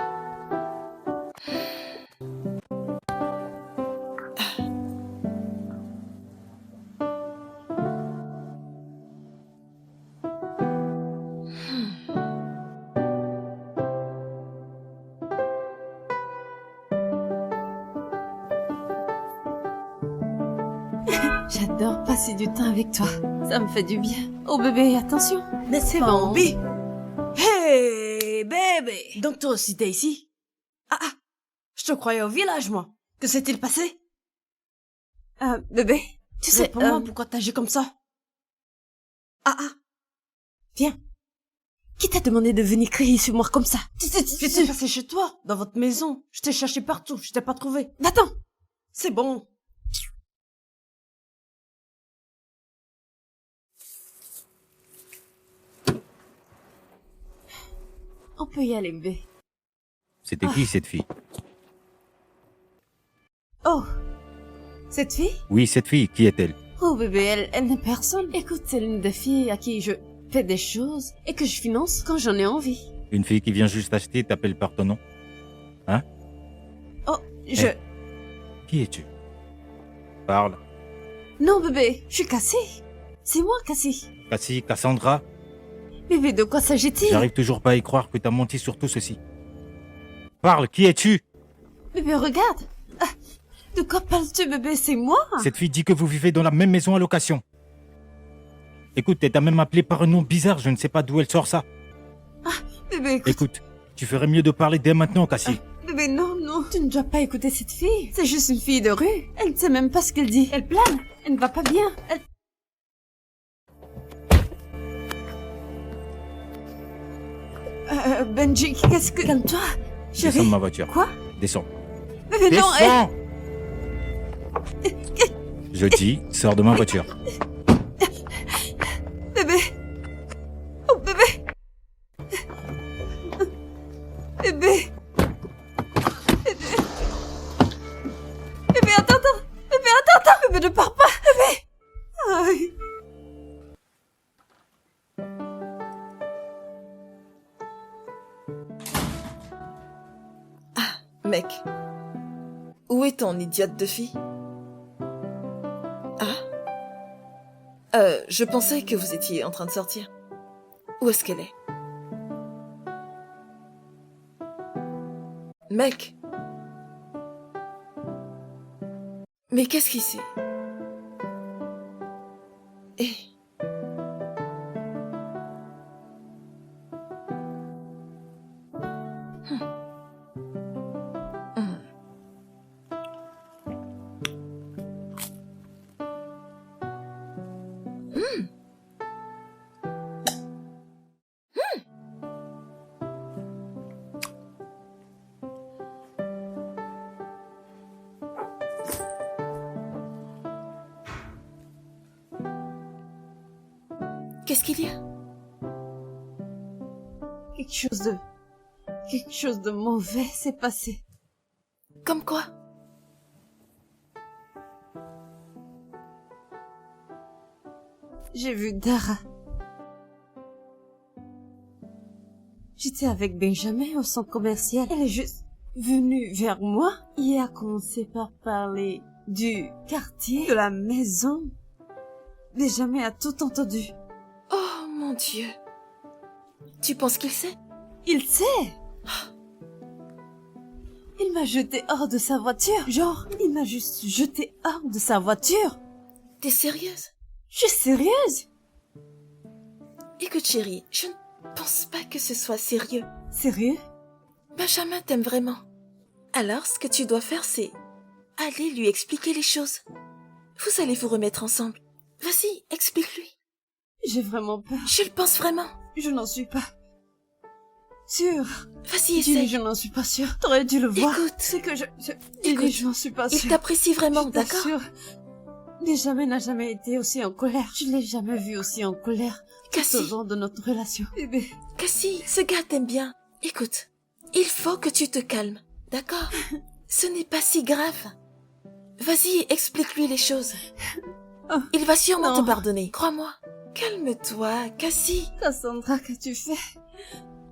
J'adore passer du temps avec toi. Ça me fait du bien. Oh bébé, attention. N'est-ce pas, Bon. Obi? Hey, bébé! Donc toi aussi t'es ici? Ah, je te croyais au village, moi. Que s'est-il passé? Bébé, Tu sais pour Mais, moi pourquoi t'agis comme ça? Ah, viens. Qui t'a demandé de venir crier sur moi comme ça? qu'est-ce qui s'est passé chez toi, dans votre maison? Je t'ai cherché partout, je t'ai pas trouvé. Va-t'en. C'est bon. On peut y aller, bébé. C'était qui cette fille? Oh. Cette fille? Oui, cette fille, qui est-elle? Oh bébé, elle n'est personne. Écoute, c'est l'une des filles à qui je fais des choses et que je finance quand j'en ai envie. Une fille qui vient juste acheter t'appelle par ton nom? Hein? Oh, je... Eh. Qui es-tu? Parle. Non bébé, je suis Cassie. C'est moi, Cassie. Cassie, Cassandra? Bébé, de quoi s'agit-il? J'arrive toujours pas à y croire que t'as menti sur tout ceci. Parle, qui es-tu? Bébé, regarde. Ah, de quoi parles-tu, bébé? C'est moi. Cette fille dit que vous vivez dans la même maison à location. Écoute, elle t'a même appelé par un nom bizarre, je ne sais pas d'où elle sort ça. Bébé, écoute. Écoute, tu ferais mieux de parler dès maintenant, Cassie. Bébé, non, non. Tu ne dois pas écouter cette fille. C'est juste une fille de rue. Elle ne sait même pas ce qu'elle dit. Elle plane. Elle ne va pas bien. Elle... Benji, qu'est-ce que... Calme-toi, Descends chérie. de ma voiture. Quoi? Descends. Bébé, non, Descends! Je dis, sors de ma voiture. Bébé. Oh, bébé. Bébé. Bébé, attends. Bébé, attends. Bébé, ne pars pas. Bébé. Aïe. Mec, où est ton idiote de fille? Je pensais que vous étiez en train de sortir. Où est-ce qu'elle est? Mec. Mais qu'est-ce qui c'est? Eh. Qu'est-ce qu'il y a? Quelque chose de mauvais s'est passé. Comme quoi? J'ai vu Dara. J'étais avec Benjamin au centre commercial. Elle est juste venue vers moi et a commencé par parler du quartier, de la maison. Benjamin a tout entendu. Oh mon Dieu. Tu penses qu'il sait? Il sait. Il m'a jeté hors de sa voiture. Genre, il m'a juste jeté hors de sa voiture. T'es sérieuse? Je suis sérieuse. Écoute chérie, je ne pense pas que ce soit sérieux. Sérieux? Benjamin t'aime vraiment. Alors, ce que tu dois faire, c'est aller lui expliquer les choses. Vous allez vous remettre ensemble. Vas-y, explique-lui. J'ai vraiment peur. Je le pense vraiment. Je n'en suis pas sûre. Vas-y, Dis-lui, essaye. je n'en suis pas sûre. T'aurais dû le voir. Écoute. C'est que dis-lui, Écoute. je n'en suis pas Il sûre. t'apprécie vraiment, Je d'accord? t'assure. Benjamin n'a jamais été aussi en colère. Je l'ai jamais vu aussi en colère. Tout au Cassie, long de notre relation. Bébé. Cassie, ce gars t'aime bien. Écoute, il faut que tu te calmes, d'accord? Ce n'est pas si grave. Vas-y, explique-lui les choses. Oh, Il va sûrement non. te pardonner, crois-moi. Calme-toi, Cassie. Cassandra, qu'as-tu fait?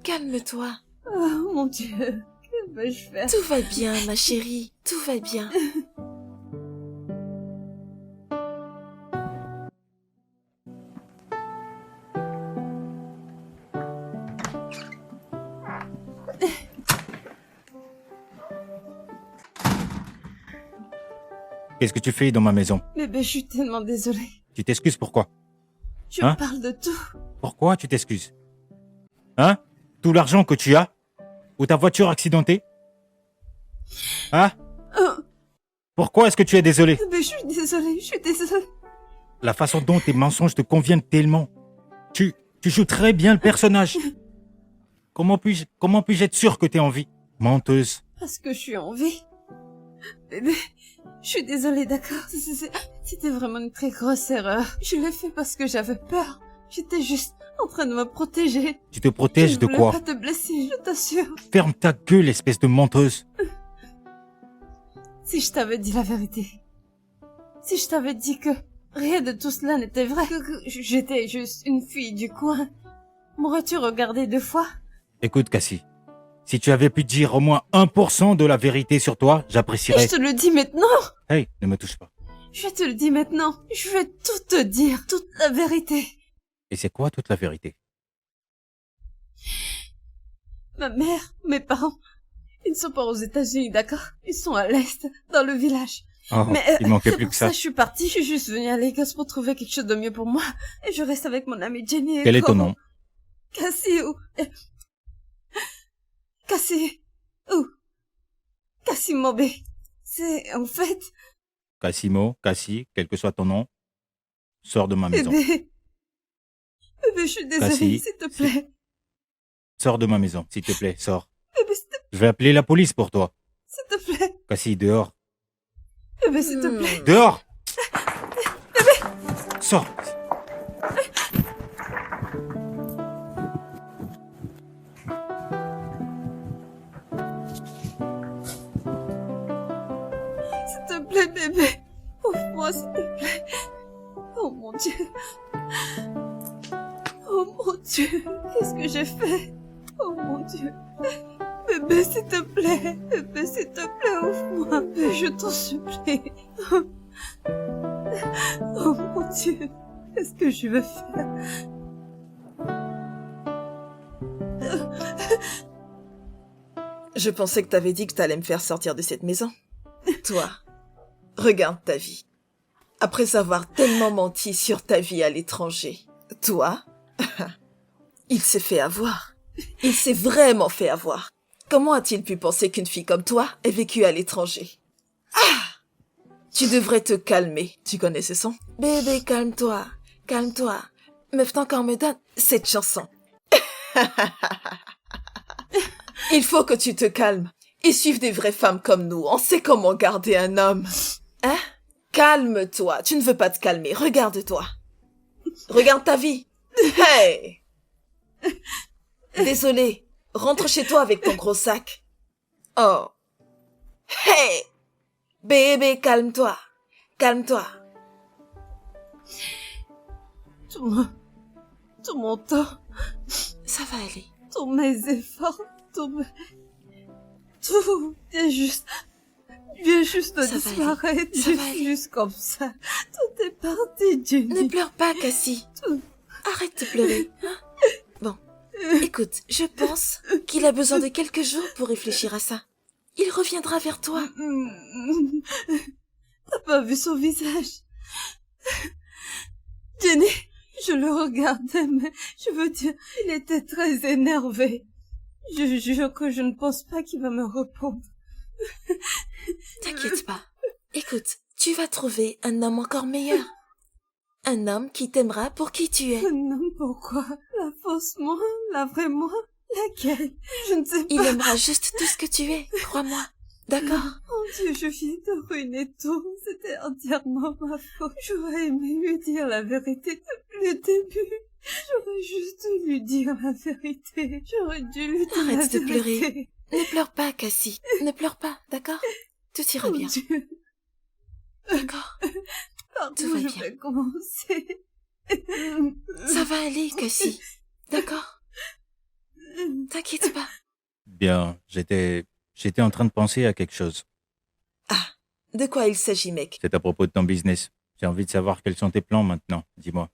Calme-toi. Oh mon Dieu. Que vais-je faire? Tout va bien, ma chérie. Tout va bien. Qu'est-ce que tu fais dans ma maison? Bébé, je suis tellement désolée. Tu t'excuses pourquoi? Je Hein? parle de tout. Pourquoi tu t'excuses? Hein? Tout l'argent que tu as? Ou ta voiture accidentée? Hein? Oh, Pourquoi est-ce que tu es désolé? bébé, je suis désolée. La façon dont tes mensonges te conviennent tellement. Tu joues très bien le personnage. Comment puis-je être sûr que t'es en vie? Menteuse. Parce que je suis en vie. Bébé, je suis désolée, d'accord? C'était vraiment une très grosse erreur. Je l'ai fait parce que j'avais peur. J'étais juste en train de me protéger. Tu te protèges de Je ne quoi? voulais pas te blesser, je t'assure. Ferme ta gueule, espèce de menteuse. Si je t'avais dit la vérité. Si je t'avais dit que rien de tout cela n'était vrai. Que j'étais juste une fille du coin. M'aurais-tu regardé 2 fois? Écoute, Cassie. Si tu avais pu dire au moins 1% de la vérité sur toi, Et j'apprécierais. je te le dis maintenant. Hey, ne me touche pas. Je te le dis maintenant. Je vais tout te dire. Toute la vérité. Et c'est quoi toute la vérité? Ma mère, mes parents, ils ne sont pas aux États-Unis, d'accord? Ils sont à l'Est, dans le village. Oh, Mais il manquait c'est plus pour que ça. Je suis partie, je suis juste venue à Lagos pour trouver quelque chose de mieux pour moi. Et je reste avec mon amie Jenny et Quel est ton Coro. nom? Cassie ou... Cassie... Ou... Cassie Mobé. C'est, en fait... Cassimo, Cassie, quel que soit ton nom, sors de ma maison. Bébé... Bébé, je suis désolée, Cassie, s'il te plaît. Sors de ma maison, s'il te plaît, sors. Bébé, Je vais appeler la police pour toi. s'il te plaît. Cassie, dehors. Bébé, s'il te plaît. Dehors! Sors! S'il te plaît, bébé. Ouvre-moi, s'il te plaît. Oh mon Dieu. Oh mon Dieu. Qu'est-ce que j'ai fait? Oh mon Dieu. Bébé, s'il te plaît. Bébé, s'il te plaît, ouvre-moi. Bébé, je t'en supplie. Oh mon Dieu. Qu'est-ce que je vais faire? Je pensais que t'avais dit que t'allais me faire sortir de cette maison. Toi, regarde ta vie. Après avoir tellement menti sur ta vie à l'étranger, toi, il s'est fait avoir. Il s'est vraiment fait avoir. Comment a-t-il pu penser qu'une fille comme toi ait vécu à l'étranger? Tu devrais te calmer. Tu connais ce son? Bébé, calme-toi. Calme-toi. Meuf, t'encore me donne cette chanson. Il faut que tu te calmes. Et suivre des vraies femmes comme nous. On sait comment garder un homme. Hein? Calme-toi. Tu ne veux pas te calmer. Regarde-toi. Regarde ta vie. Hey! Désolé. Rentre chez toi avec ton gros sac. Oh. Hey! Bébé, calme-toi. Calme-toi. Tout mon temps, Ça va aller. tous mes efforts, tout vient juste de Ça va disparaître, Ça va aller. juste comme ça. Tout est parti, Ne Jenny. pleure pas, Cassie. Tout. Arrête de pleurer. Hein? Bon. Écoute, je pense qu'il a besoin de quelques jours pour réfléchir à ça. Il reviendra vers toi. T'as pas vu son visage? Jenny, je le regardais, mais je veux dire, il était très énervé. Je jure que je ne pense pas qu'il va me répondre. T'inquiète pas. Écoute, tu vas trouver un homme encore meilleur. Un homme qui t'aimera pour qui tu es. Non, pourquoi? La fausse moi? La vraie moi? Laquelle? Je ne sais pas. Il aimera juste tout ce que tu es, crois-moi. D'accord? Mon Dieu, je viens de ruiner tout. C'était entièrement ma faute. J'aurais aimé lui dire la vérité depuis le début. J'aurais juste dû lui dire la vérité. J'aurais dû lui dire la Arrête de vérité. pleurer. Ne pleure pas, Cassie. Ne pleure pas, d'accord? Tout ira Mon bien. Dieu, D'accord? par Tout où va je bien. vais commencer? Ça va aller, Cassie. D'accord? T'inquiète pas. Bien, j'étais en train de penser à quelque chose. De quoi il s'agit, mec? C'est à propos de ton business. J'ai envie de savoir quels sont tes plans maintenant. Dis-moi.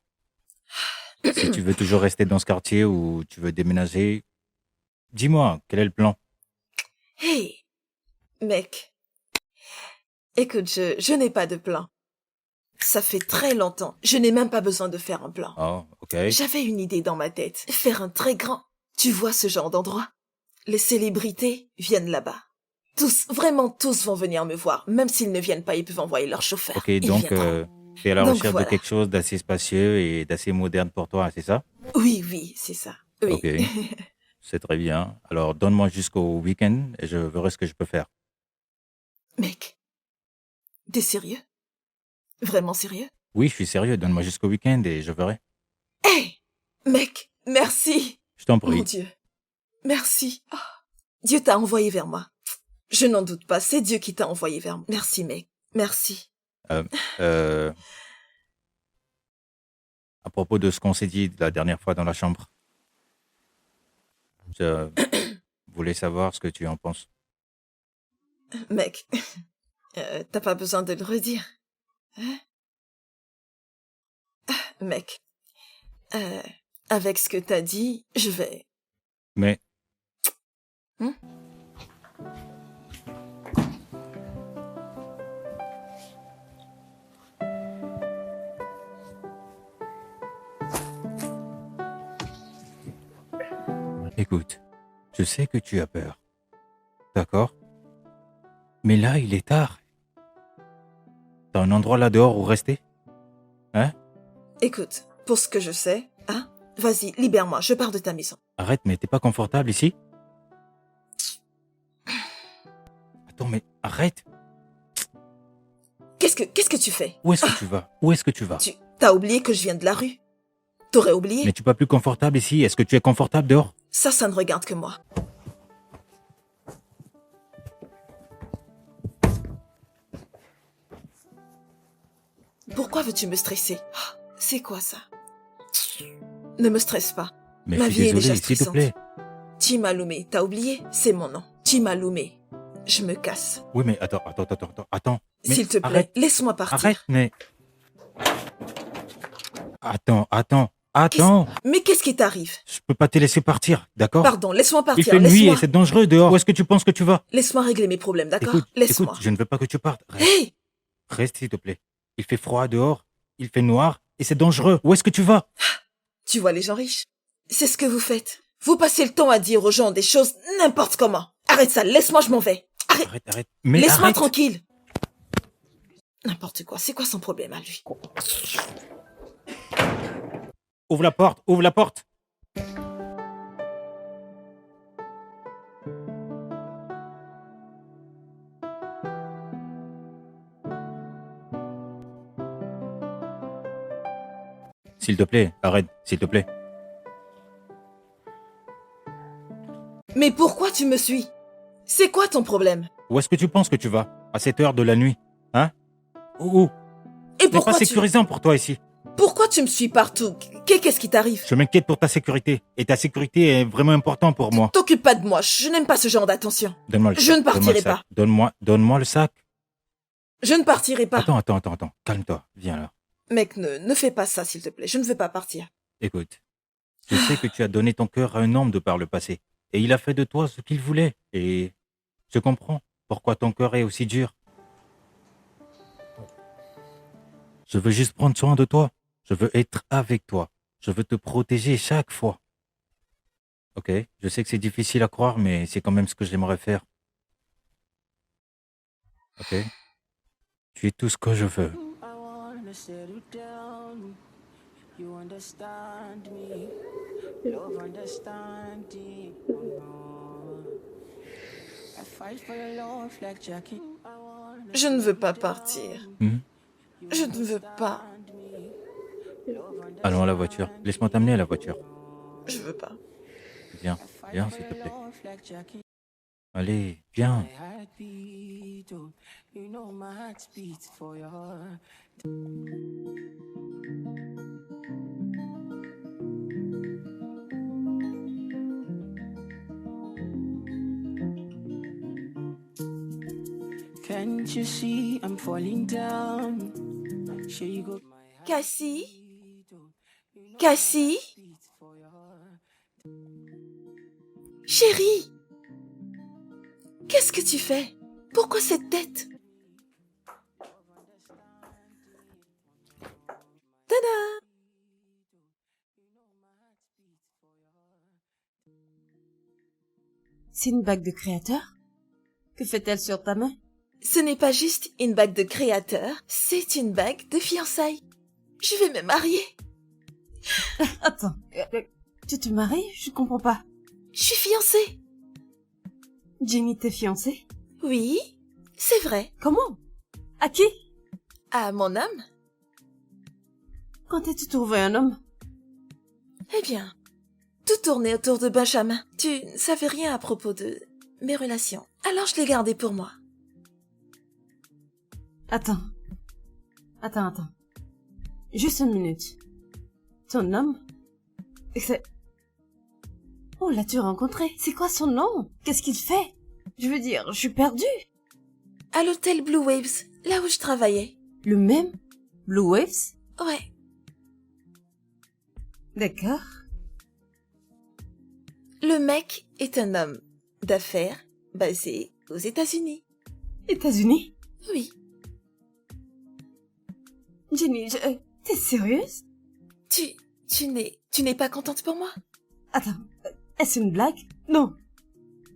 Si tu veux toujours rester dans ce quartier ou tu veux déménager, dis-moi, quel est le plan? Hey, mec. Écoute, je n'ai pas de plan. Ça fait très longtemps. Je n'ai même pas besoin de faire un plan. Oh, ok. J'avais une idée dans ma tête. Faire un très grand. Tu vois ce genre d'endroit? Les célébrités viennent là-bas. Tous, vraiment tous vont venir me voir. Même s'ils ne viennent pas, ils peuvent envoyer leur chauffeur. Ok, Ils donc viendront. tu es à la Donc, recherche voilà. de quelque chose d'assez spacieux et d'assez moderne pour toi, c'est ça? Oui, c'est ça. Oui. Ok, c'est très bien. Alors donne-moi jusqu'au week-end et je verrai ce que je peux faire. Mec, t'es sérieux? Vraiment sérieux? Oui, je suis sérieux, donne-moi jusqu'au week-end et je verrai. Hey, mec, merci. Je t'en Mon prie. Dieu. Merci. Oh, Dieu t'a envoyé vers moi. Je n'en doute pas, c'est Dieu qui t'a envoyé vers moi. Merci, mec. Merci. À propos de ce qu'on s'est dit la dernière fois dans la chambre, je voulais savoir ce que tu en penses. Mec, t'as pas besoin de le redire. Hein? Mec, avec ce que t'as dit, je vais... Mais Hmm? écoute, je sais que tu as peur. D'accord? Mais là, il est tard. T'as un endroit là dehors où rester? Hein? Écoute, pour ce que je sais, hein, vas-y, libère-moi, je pars de ta maison. Arrête, mais t'es pas confortable ici? Attends, mais arrête! Qu'est-ce que tu fais? Où est-ce que tu vas? Où est-ce que tu vas? T'as oublié que je viens de la rue? T'aurais oublié? Mais tu pas plus confortable ici? Est-ce que tu es confortable dehors? Ça ne regarde que moi. Pourquoi veux-tu me stresser? Ah, c'est quoi ça? Ne me stresse pas. Mais Ma je suis vie est déjà désolé, s'il te stressante. plaît. Timaloumé, t'as oublié? C'est mon nom. Timaloumé. Je me casse. Oui, mais attends. Mais S'il te plaît, arrête, laisse-moi partir. arrête, mais... Attends. Attends, Mais qu'est-ce qui t'arrive? je peux pas te laisser partir, d'accord? Pardon, laisse-moi Il partir, fait nuit et laisse-moi. c'est dangereux dehors. Où est-ce que tu penses que tu vas? Laisse-moi régler mes problèmes, d'accord? Écoute, Laisse-moi. écoute, je ne veux pas que tu partes. Reste, Hey! reste, s'il te plaît. Il fait froid dehors, il fait noir et c'est dangereux. Où est-ce que tu vas? Tu vois les gens riches? C'est ce que vous faites. Vous passez le temps à dire aux gens des choses n'importe comment. Arrête ça, laisse-moi, je m'en vais. Arrête, Arrête, arrête. Mais laisse-moi arrête. tranquille. N'importe quoi, c'est quoi son problème à lui? Ouvre la porte, ouvre la porte. S'il te plaît, arrête, s'il te plaît. Mais pourquoi tu me suis? C'est quoi ton problème? Où est-ce que tu penses que tu vas? À cette heure de la nuit? Hein? Où? Et Ce n'est pas pourquoi sécurisant pour toi ici. pourquoi tu me suis partout? Qu'est-ce qui t'arrive? Je m'inquiète pour ta sécurité. Et ta sécurité est vraiment importante pour moi. T'occupe pas de moi, je n'aime pas ce genre d'attention. Donne-moi le sac. Je ne donne-moi partirai le sac. pas. Donne-moi le sac. Je ne partirai pas. Attends. Calme-toi. Viens là. Mec, ne fais pas ça, s'il te plaît. Je ne veux pas partir. Écoute. Je sais que tu as donné ton cœur à un homme de par le passé. Et il a fait de toi ce qu'il voulait. Et je comprends pourquoi ton cœur est aussi dur. Je veux juste prendre soin de toi. Je veux être avec toi. Je veux te protéger chaque fois. Ok, je sais que c'est difficile à croire, mais c'est quand même ce que j'aimerais faire. Ok? Tu es tout ce que je veux. I wanna settle down. You understand me. Love understanding. Oh, no. I fight for your love like Jackie. I wanna Je ne veux pas partir. Mhm. Je ne veux pas. Allons à la voiture. Laisse-moi t'amener à la voiture. Je veux pas. Viens, viens, s'il te plaît. love like Jackie. Allez, viens. My heartbeat, oh, you know my heart beats for your heart. Can't you see I'm falling down? Sure you got my Cassie? heartbeat, oh, you know Cassie? beats for your heart. Chérie! Qu'est-ce que tu fais? Pourquoi cette tête? Tada! C'est une bague de créateur? Que fait-elle sur ta main? Ce n'est pas juste une bague de créateur, c'est une bague de fiançailles. Je vais me marier. Attends, tu te maries? Je comprends pas. Je suis fiancée. Jenny, t'es fiancée? Oui, c'est vrai. Comment? À qui? À mon homme? Quand as-tu trouvé un homme? Eh bien, tout tournait autour de Benjamin. Tu ne savais rien à propos de mes relations. Alors je l'ai gardé pour moi. Attends. Juste une minute. Ton homme? C'est... Oh, l'as-tu rencontré? C'est quoi son nom? Qu'est-ce qu'il fait? Je veux dire, je suis perdue. À l'hôtel Blue Waves, là où je travaillais. Le même? Blue Waves? Ouais. D'accord. Le mec est un homme d'affaires basé aux États-Unis. États-Unis? Oui. Jenny, t'es sérieuse? Tu n'es pas contente pour moi? Attends, est-ce une blague? Non.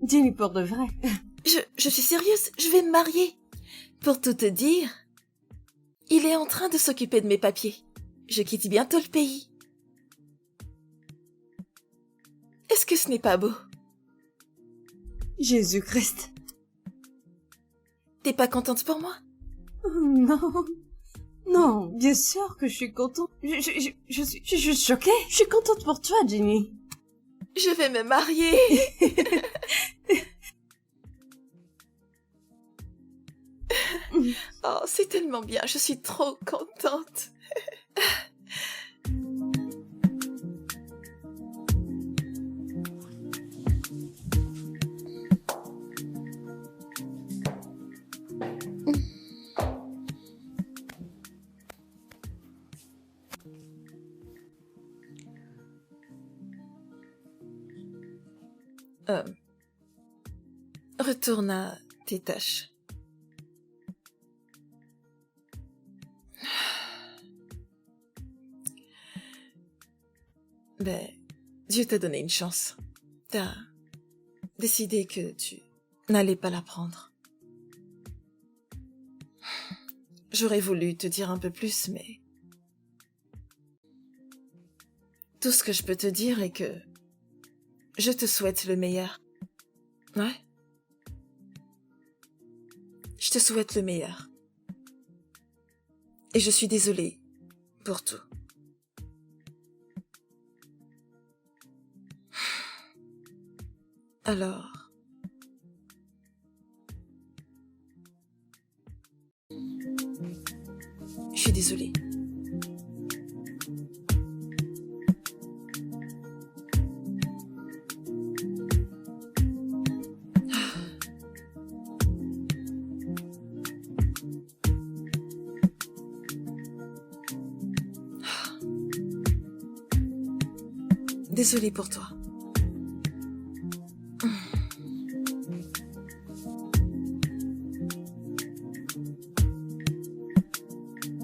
Jenny, pour de vrai. Je suis sérieuse, je vais me marier. Pour tout te dire, il est en train de s'occuper de mes papiers. Je quitte bientôt le pays. Est-ce que ce n'est pas beau? Jésus-Christ. T'es pas contente pour moi? Non. Non, bien sûr que je suis contente. Je suis juste choquée. Je suis contente pour toi, Jenny. Je vais me marier. Oh, c'est tellement bien, je suis trop contente. Retourne à tes tâches. Ben, Dieu t'a donné une chance. T'as décidé que tu n'allais pas la prendre. J'aurais voulu te dire un peu plus, mais... Tout ce que je peux te dire est que... Je te souhaite le meilleur. Ouais? Je te souhaite le meilleur. Et je suis désolée pour tout. Alors... Je suis désolée. Désolée pour toi.